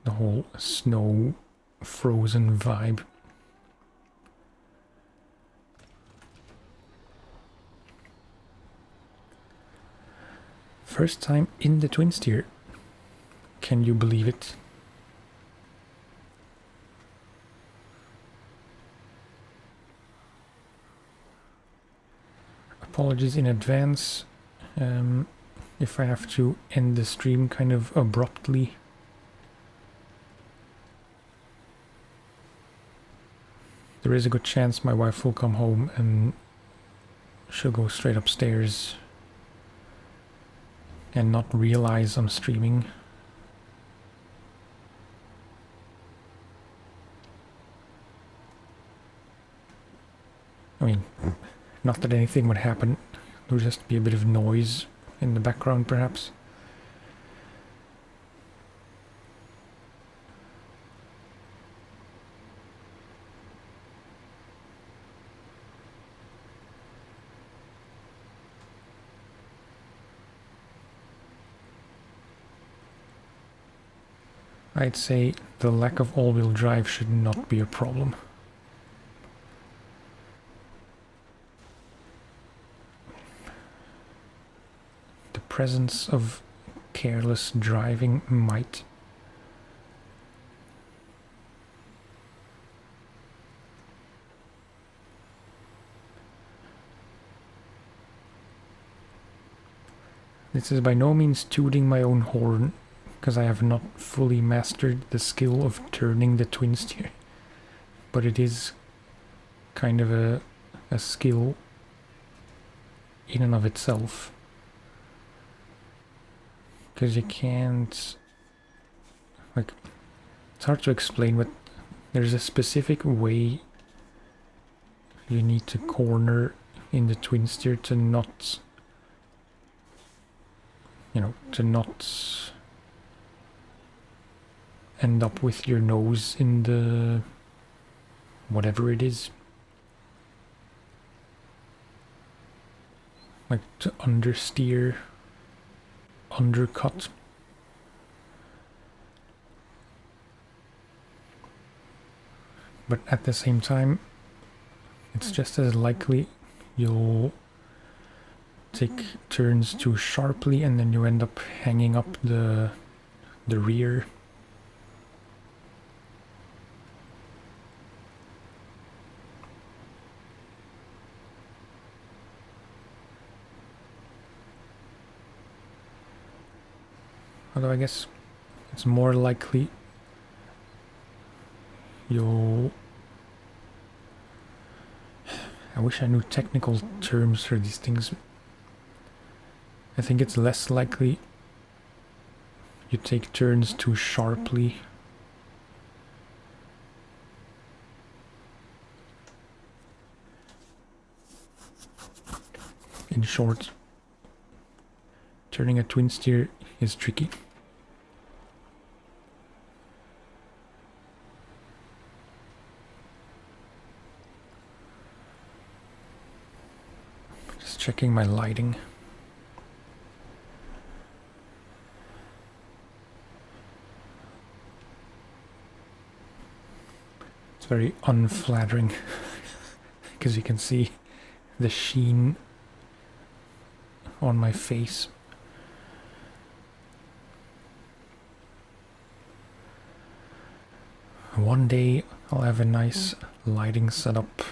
the whole snow frozen vibe. First time in the Twinsteer. Can you believe it? Apologies in advance if I have to end the stream kind of abruptly. There is a good chance my wife will come home and she'll go straight upstairs and not realize I'm streaming. I mean, not that anything would happen. There would just be a bit of noise in the background, perhaps. I'd say the lack of all-wheel drive should not be a problem. The presence of careless driving might. This is by no means tooting my own horn, because I have not fully mastered the skill of turning the Twinsteer, but it is kind of a skill in and of itself, because you can't, like, it's hard to explain, but there's a specific way you need to corner in the Twinsteer to not, to not end up with your nose in the whatever it is. Like to understeer, undercut. But at the same time, it's just as likely you'll take turns too sharply and then you end up hanging up the rear. Although I guess it's more likely you'll... I wish I knew technical terms for these things. I think it's less likely you take turns too sharply. In short, turning a Twinsteer is tricky. checking my lighting. It's very unflattering because you can see the sheen on my face. One day I'll have a nice lighting setup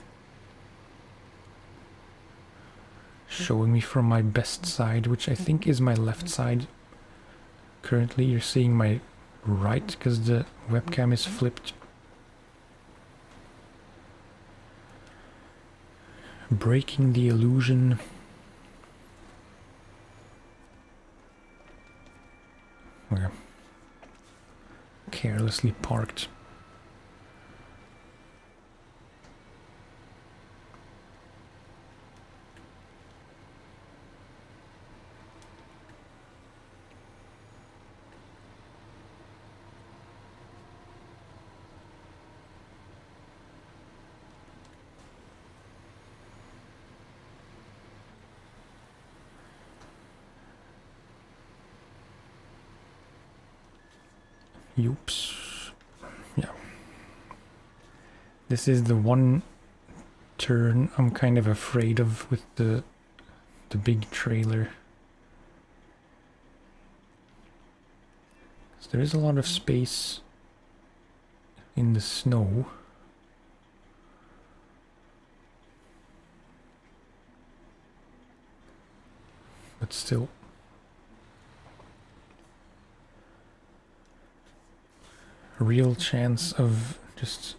showing me from my best side, which I think is my left side. Currently you're seeing my right because the webcam is flipped. Breaking the illusion. We're carelessly parked. Oops. Yeah. This is the one turn I'm kind of afraid of with the big trailer. So there is a lot of space in the snow. But still. Real chance of just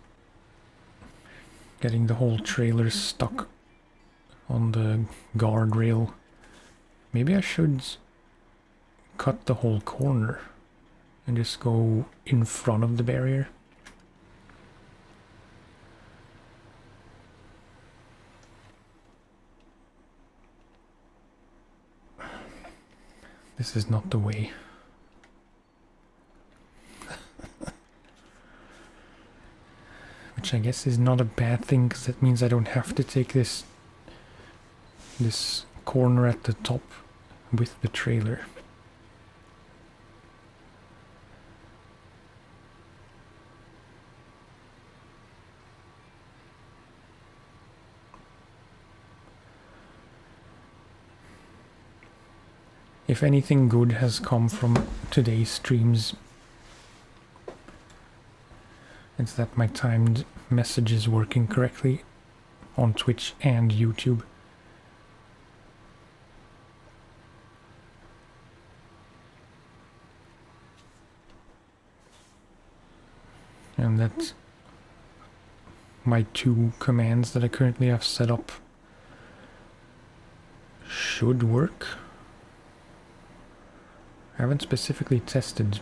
getting the whole trailer stuck on the guardrail. Maybe I should cut the whole corner and just go in front of the barrier. This is not the way. Which I guess is not a bad thing, because that means I don't have to take this corner at the top with the trailer. If anything good has come from today's streams, it's that my timed message is working correctly on Twitch and YouTube. And that my two commands that I currently have set up should work. I haven't specifically tested.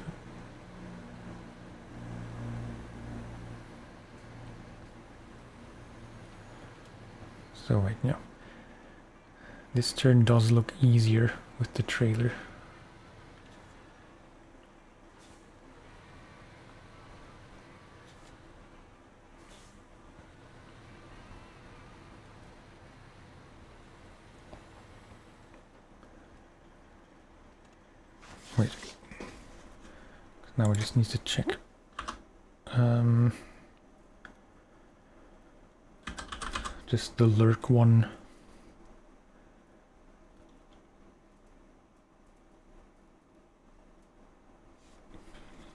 So wait, yeah. This turn does look easier with the trailer. Wait. Now we just need to check. Just the lurk one.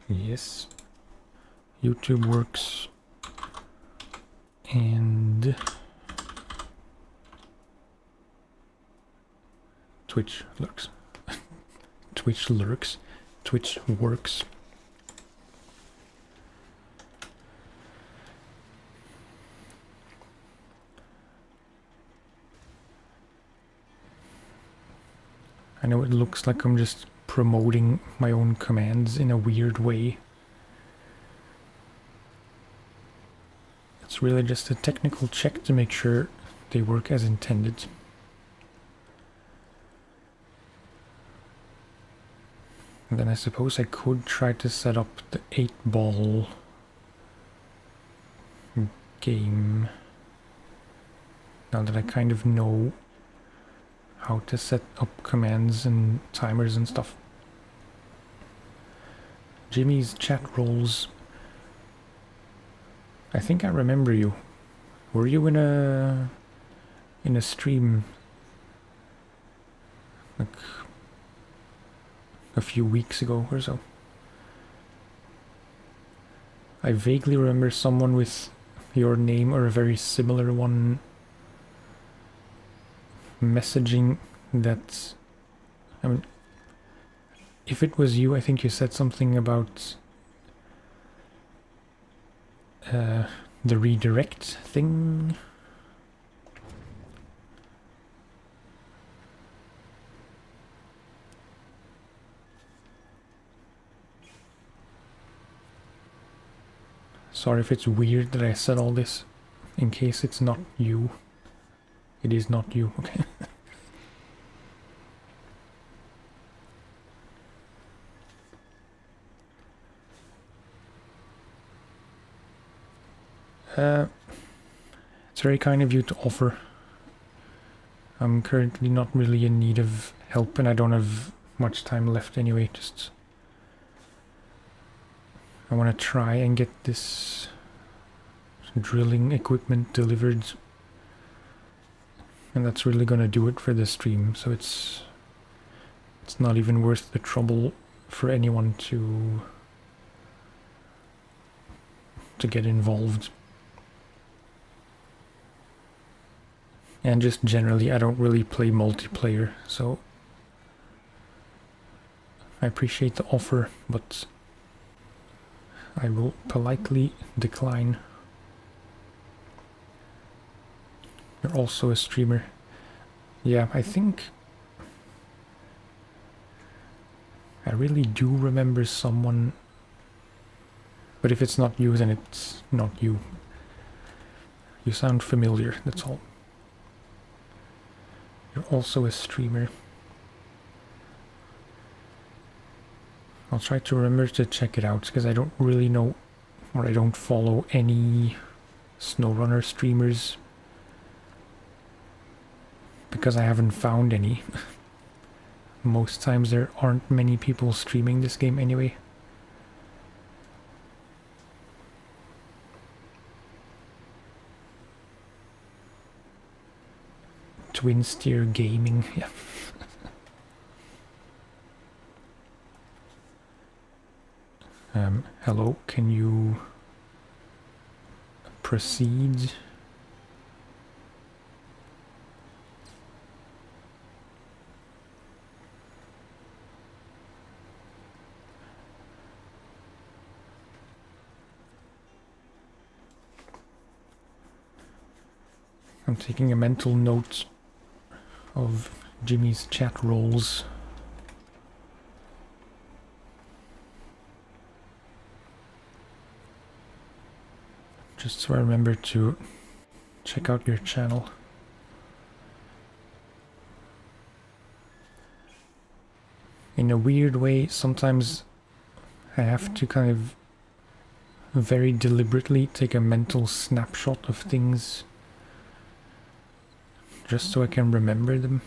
Yes. YouTube works. And Twitch lurks. Twitch lurks. Twitch works. I know it looks like I'm just promoting my own commands in a weird way. It's really just a technical check to make sure they work as intended. And then I suppose I could try to set up the 8-ball game. Now that I kind of know how to set up commands and timers and stuff. Jimmy's chat roles. I think I remember you. Were you in a stream like a few weeks ago or so? I vaguely remember someone with your name or a very similar one messaging that, I mean, if it was you, I think you said something about the redirect thing. Sorry if it's weird that I said all this, in case it's not you. It is not you, okay. It's very kind of you to offer. I'm currently not really in need of help, and I don't have much time left anyway. Just I want to try and get this drilling equipment delivered, and that's really gonna do it for the stream. So it's not even worth the trouble for anyone to get involved. And just generally, I don't really play multiplayer, so I appreciate the offer, but I will politely decline. You're also a streamer. Yeah, I think I really do remember someone, but if it's not you, then it's not you. You sound familiar, that's all. You're also a streamer. I'll try to remember to check it out, because I don't really know, or I don't follow any SnowRunner streamers, because I haven't found any. Most times there aren't many people streaming this game anyway. Twinsteer Gaming, yeah. Hello, can you proceed? I'm taking a mental note of Jimmy's chat roles. Just so I remember to check out your channel. In a weird way, sometimes I have to kind of very deliberately take a mental snapshot of things just so I can remember them.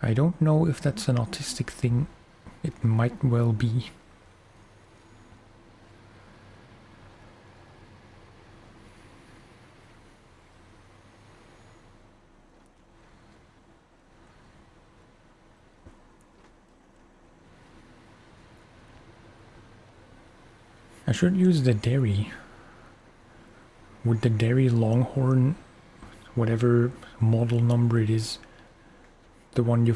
I don't know if that's an autistic thing. It might well be. I should use the Derry. Would the Derry Longhorn, whatever model number it is, the one you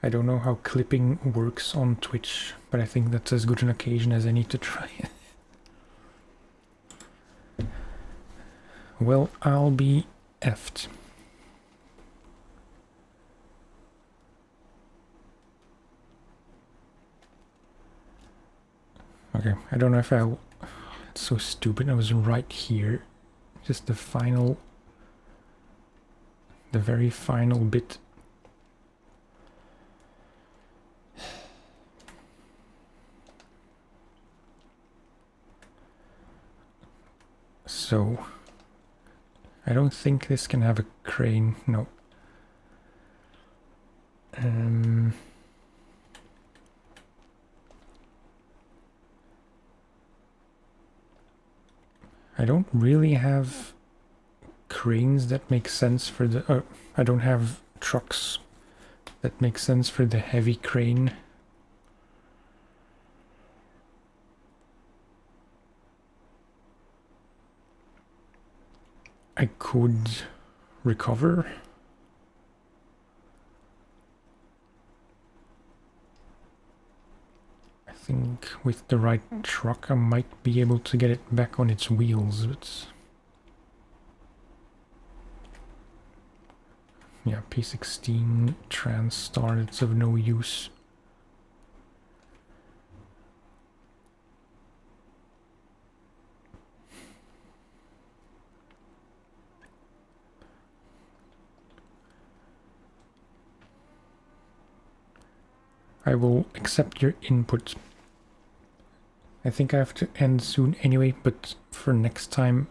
I don't know how clipping works on Twitch, but I think that's as good an occasion as any to try it. Well, I'll be effed. Okay, I don't know if it's so stupid. I was right here. Just the final the very final bit. So, I don't think this can have a crane, no. I don't really have cranes that make sense for the... I don't have trucks that make sense for the heavy crane. I could recover. I think with the right truck I might be able to get it back on its wheels, but... yeah, P16 trans star, it's of no use. I will accept your input. I think I have to end soon anyway, but for next time,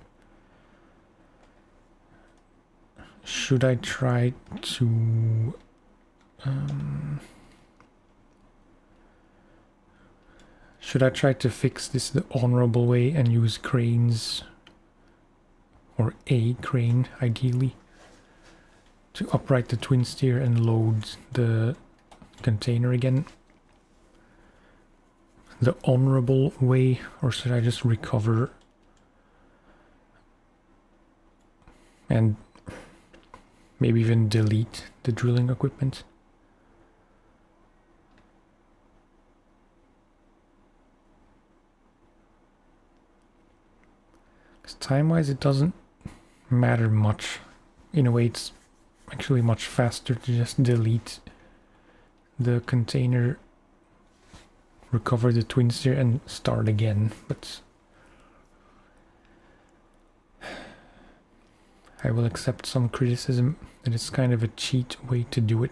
should I try to... should I try to fix this the honorable way and use cranes, or a crane ideally, to upright the Twinsteer and load the container again? The honorable way, or should I just recover and maybe even delete the drilling equipment? Because time-wise it doesn't matter much. In a way it's actually much faster to just delete the container, recover the Twinsteer and start again, but I will accept some criticism that it's kind of a cheat way to do it.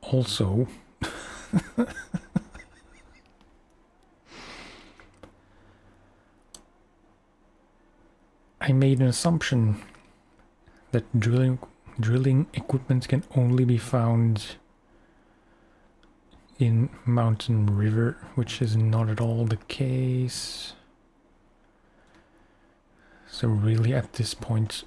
Also, I made an assumption that drilling equipment can only be found in Mountain River, which is not at all the case. So really at this point,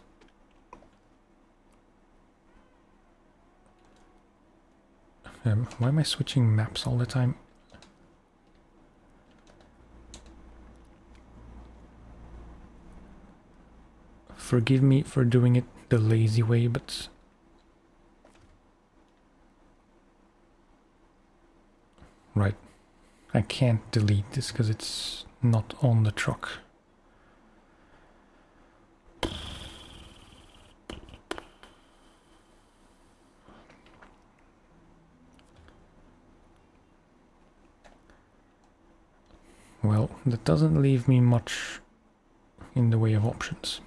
why am I switching maps all the time? Forgive me for doing it the lazy way, but right, I can't delete this because it's not on the truck. Well, that doesn't leave me much in the way of options.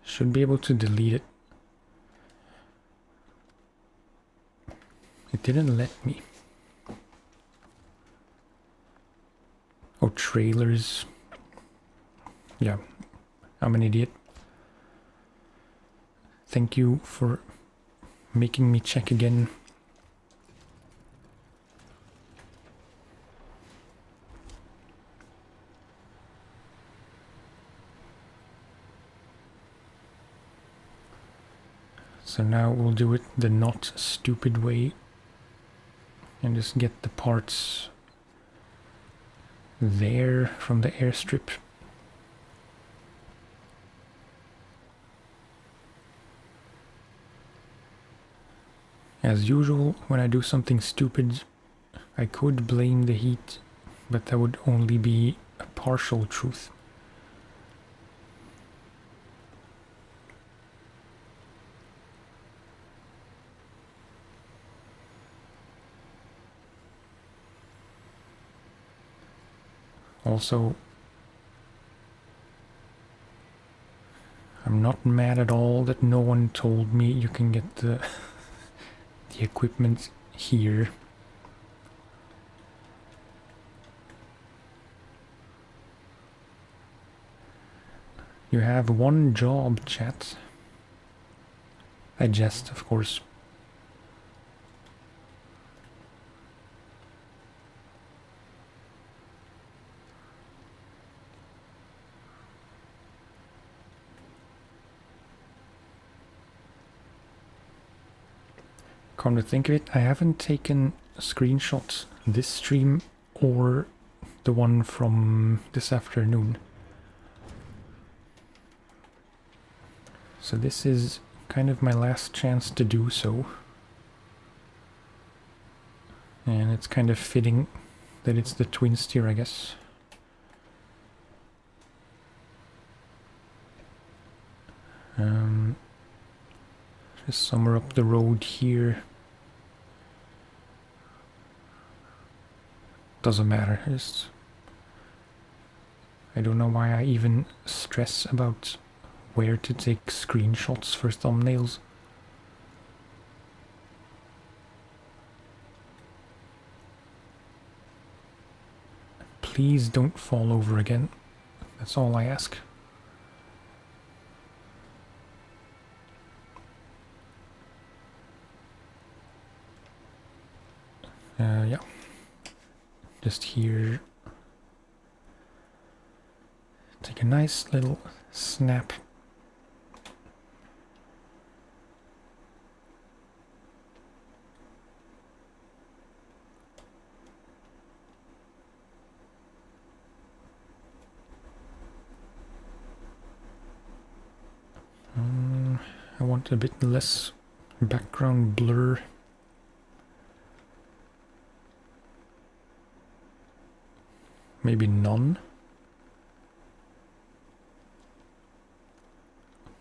Should be able to delete it. It didn't let me. Oh, trailers. Yeah, I'm an idiot. Thank you for making me check again. So now we'll do it the not stupid way and just get the parts there from the airstrip. As usual, when I do something stupid, I could blame the heat, but that would only be a partial truth. Also, I'm not mad at all that no one told me you can get the the equipment here. You have one job, chat. I jest, of course. Come to think of it, I haven't taken screenshots this stream or the one from this afternoon. So this is kind of my last chance to do so. And it's kind of fitting that it's the Twinsteer, I guess. Just somewhere up the road here. Doesn't matter. I don't know why I even stress about where to take screenshots for thumbnails. Please don't fall over again. That's all I ask. Yeah. Just here. Take a nice little snap. I want a bit less background blur. Maybe none.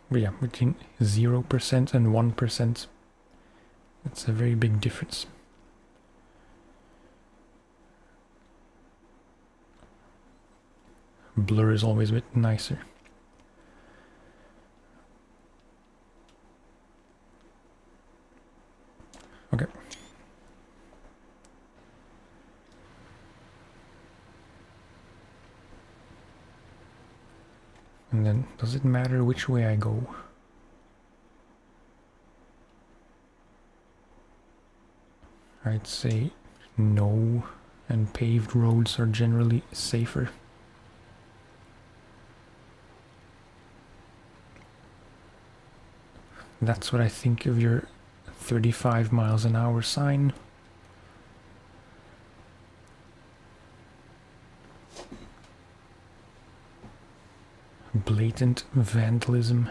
But yeah, between 0% and 1%. That's a very big difference. Blur is always a bit nicer. Okay. And then, does it matter which way I go? I'd say no, and paved roads are generally safer. That's what I think of your 35 miles an hour sign. Blatant vandalism.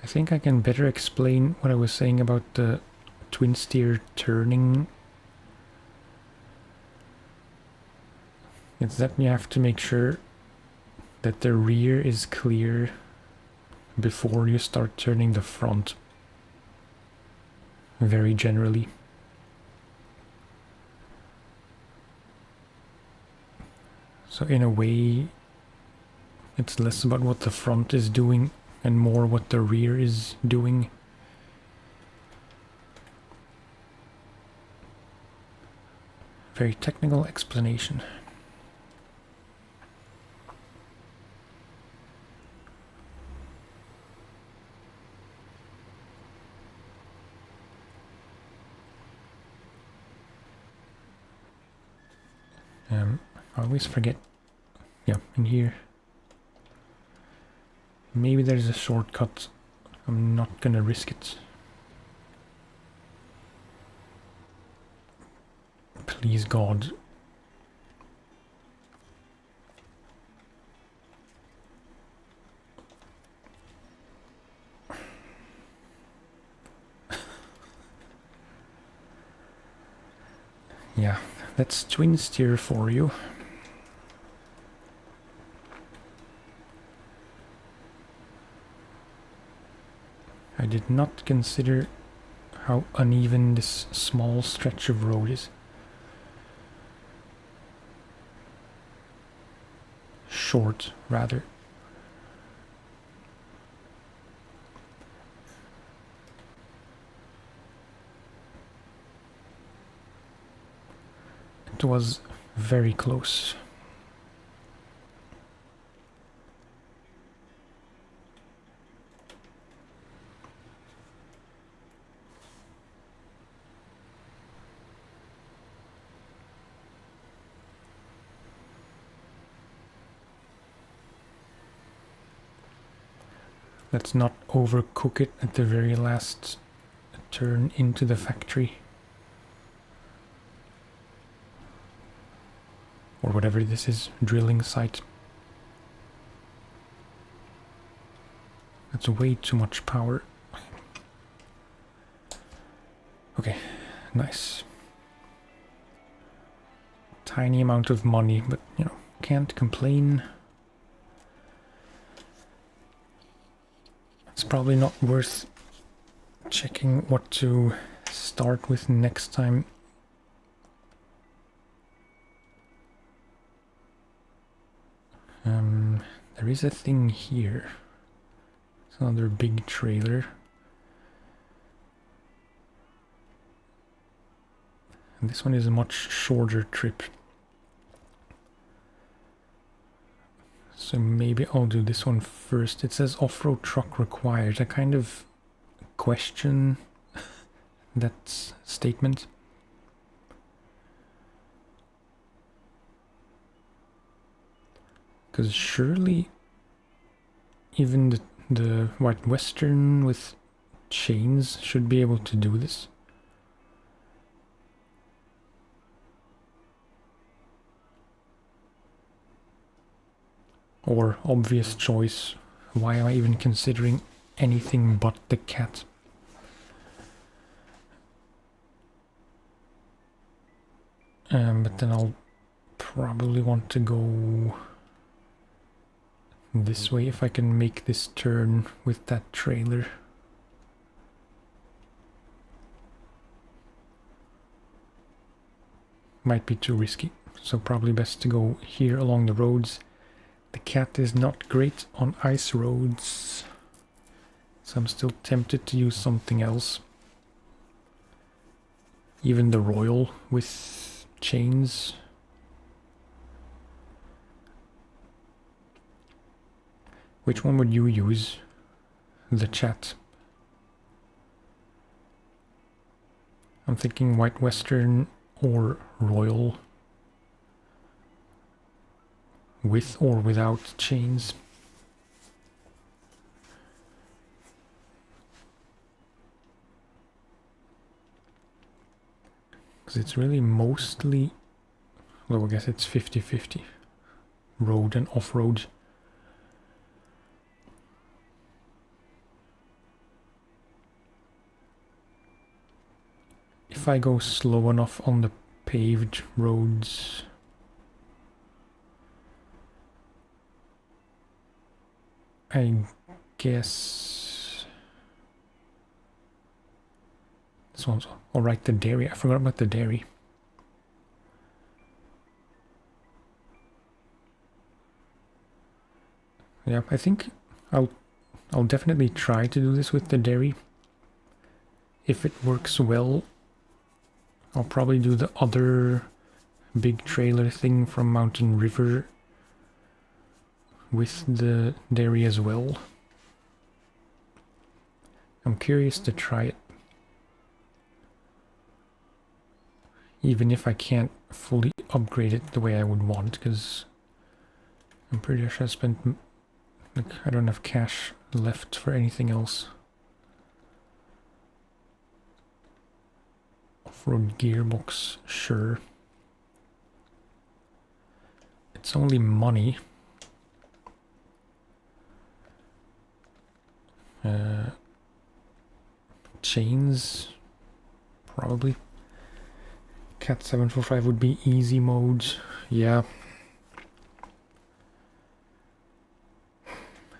I think I can better explain what I was saying about the Twinsteer turning. It's that you have to make sure that the rear is clear before you start turning the front. Very generally. So in a way, it's less about what the front is doing and more what the rear is doing. Very technical explanation. I always forget. Yeah, in here. Maybe there's a shortcut. I'm not gonna risk it. Please, God. Yeah, that's Twinsteer for you. I did not consider how uneven this small stretch of road is. Short, rather. It was very close. Let's not overcook it at the very last turn into the factory. Or whatever this is, drilling site. That's way too much power. Okay, nice. Tiny amount of money, but you know, can't complain. It's probably not worth checking what to start with next time. There is a thing here. It's another big trailer. And this one is a much shorter trip. So maybe I'll do this one first. It says off-road truck required. I kind of question that statement. Because surely even the White Western with chains should be able to do this. Or obvious choice. Why am I even considering anything but the cat? But then I'll probably want to go this way if I can make this turn with that trailer. Might be too risky, so probably best to go here along the roads. The cat is not great on ice roads, so I'm still tempted to use something else. Even the Royal with chains. Which one would you use? The chat. I'm thinking White Western or Royal. With or without chains. Because it's really mostly, well, I guess it's 50-50. Road and off-road. If I go slow enough on the paved roads, I guess this one's alright. The dairy, I forgot about the dairy. Yeah, I think I'll definitely try to do this with the dairy. If it works well, I'll probably do the other big trailer thing from Mountain River with the dairy as well. I'm curious to try it. Even if I can't fully upgrade it the way I would want, because I'm pretty sure I spent, like, I don't have cash left for anything else. Off-road gearbox, sure. It's only money. Chains, probably. Cat 745 would be easy mode, yeah.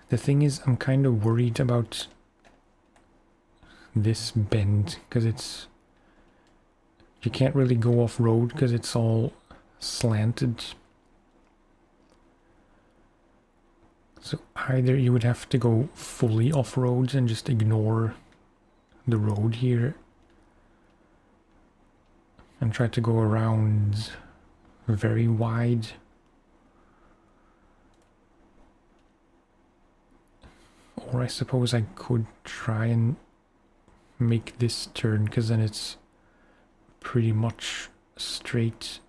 The thing is, I'm kind of worried about this bend, because it's... You can't really go off-road because it's all slanted. So either you would have to go fully off-road and just ignore the road here and try to go around very wide. Or I suppose I could try and make this turn, because then it's pretty much straight.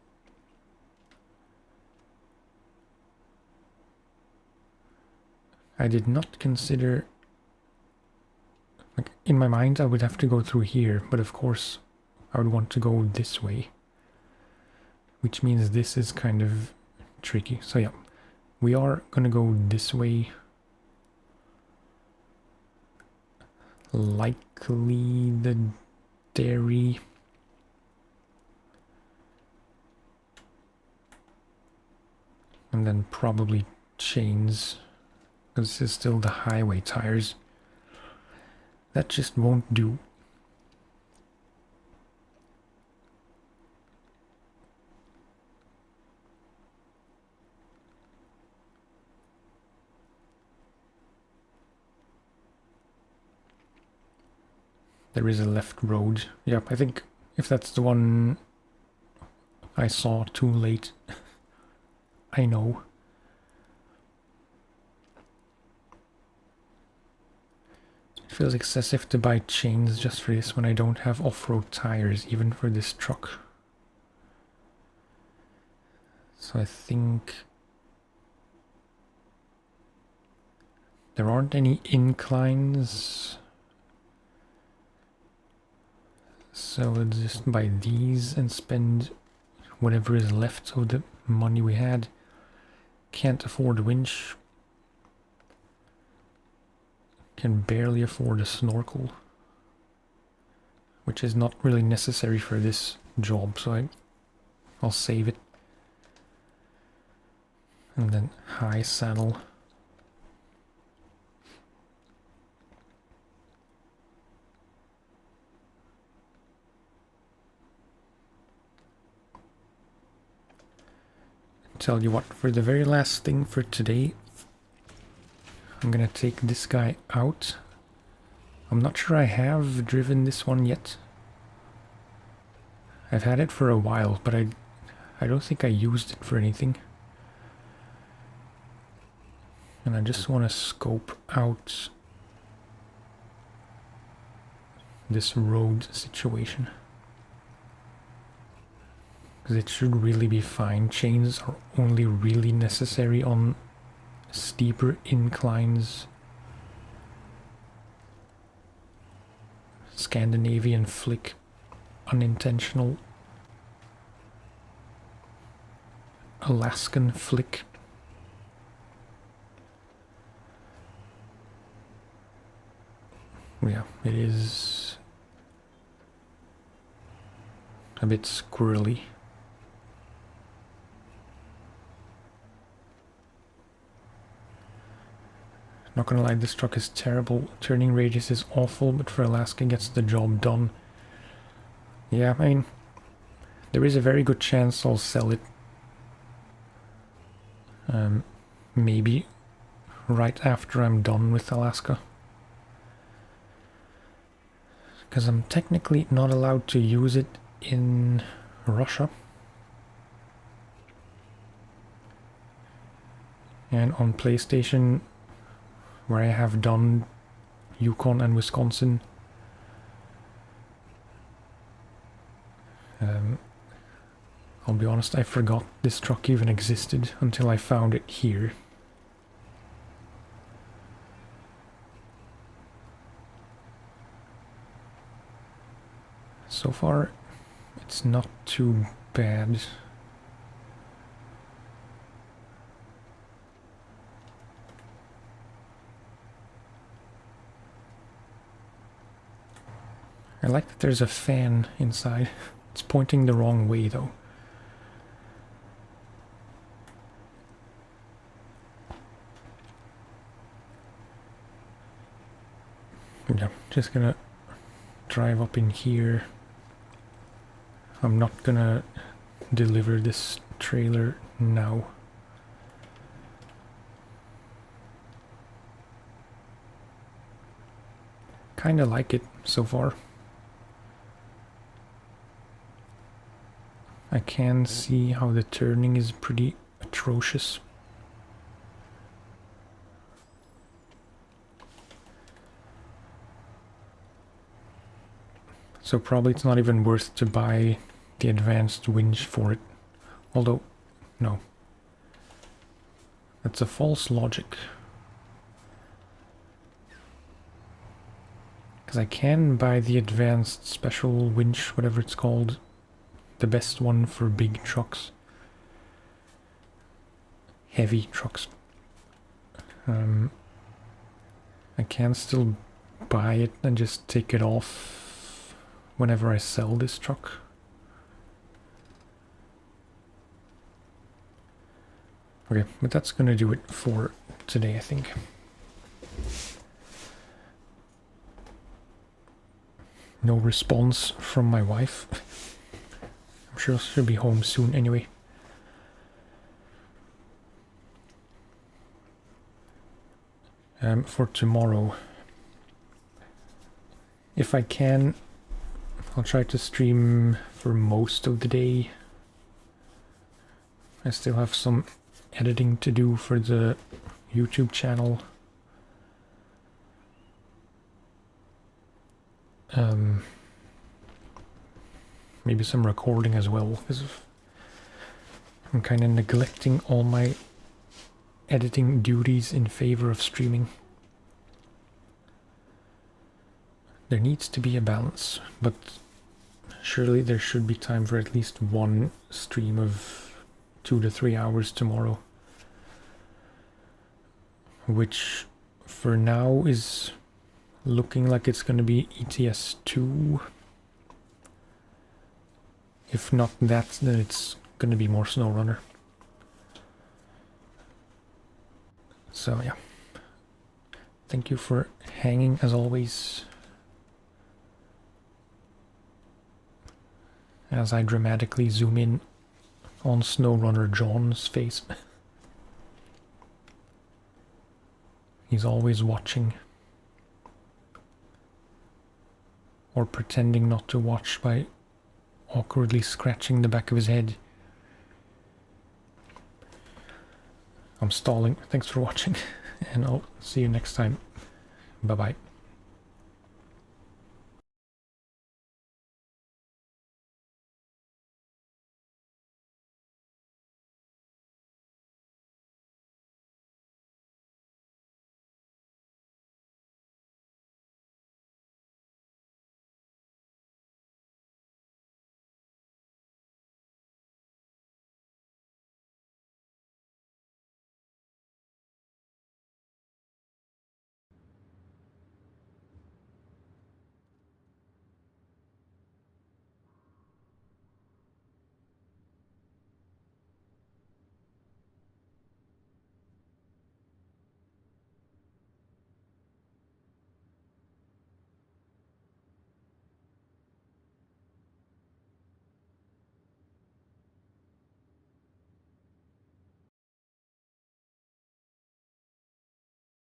I did not consider, like, in my mind I would have to go through here, but of course I would want to go this way, which means this is kind of tricky. So yeah, we are gonna go this way. Likely the Derry. And then probably chains. This is still the highway tires. That just won't do. There is a left road. Yep, I think if that's the one I saw too late, I know. It feels excessive to buy chains just for this when I don't have off-road tires, even for this truck. So I think there aren't any inclines. So let's just buy these and spend whatever is left of the money we had. Can't afford a winch. Can barely afford a snorkel, which is not really necessary for this job, so I'll save it. And then high saddle. Tell you what, for the very last thing for today, I'm gonna take this guy out. I'm not sure I have driven this one yet. I've had it for a while, but I don't think I used it for anything. And I just want to scope out this road situation, because it should really be fine. Chains are only really necessary on steeper inclines. Scandinavian flick, unintentional. Alaskan flick. Yeah, it is a bit squirrely. Not gonna lie, this truck is terrible. Turning radius is awful, but for Alaska gets the job done. Yeah, I mean, there is a very good chance I'll sell it. Maybe right after I'm done with Alaska. Because I'm technically not allowed to use it in Russia. And on PlayStation, where I have done Yukon and Wisconsin, I'll be honest, I forgot this truck even existed until I found it here. So far, it's not too bad. I like that there's a fan inside. It's pointing the wrong way though. Yeah, just gonna drive up in here. I'm not gonna deliver this trailer now. Kinda like it so far. I can see how the turning is pretty atrocious. So probably it's not even worth to buy the advanced winch for it. Although, no. That's a false logic. Because I can buy the advanced special winch, whatever it's called. The best one for big trucks. Heavy trucks. I can still buy it and just take it off whenever I sell this truck. Okay, but that's gonna do it for today, I think. No response from my wife. I'm sure she'll be home soon anyway. For tomorrow, if I can, I'll try to stream for most of the day. I still have some editing to do for the YouTube channel. Maybe some recording as well, because I'm kind of neglecting all my editing duties in favor of streaming. There needs to be a balance, but surely there should be time for at least one stream of 2 to 3 hours tomorrow. Which for now is looking like it's going to be ETS 2. If not that, then it's going to be more SnowRunner. So yeah, thank you for hanging as always. As I dramatically zoom in on SnowRunner John's face. He's always watching. Or pretending not to watch by awkwardly scratching the back of his head. I'm stalling. Thanks for watching, and I'll see you next time. Bye-bye.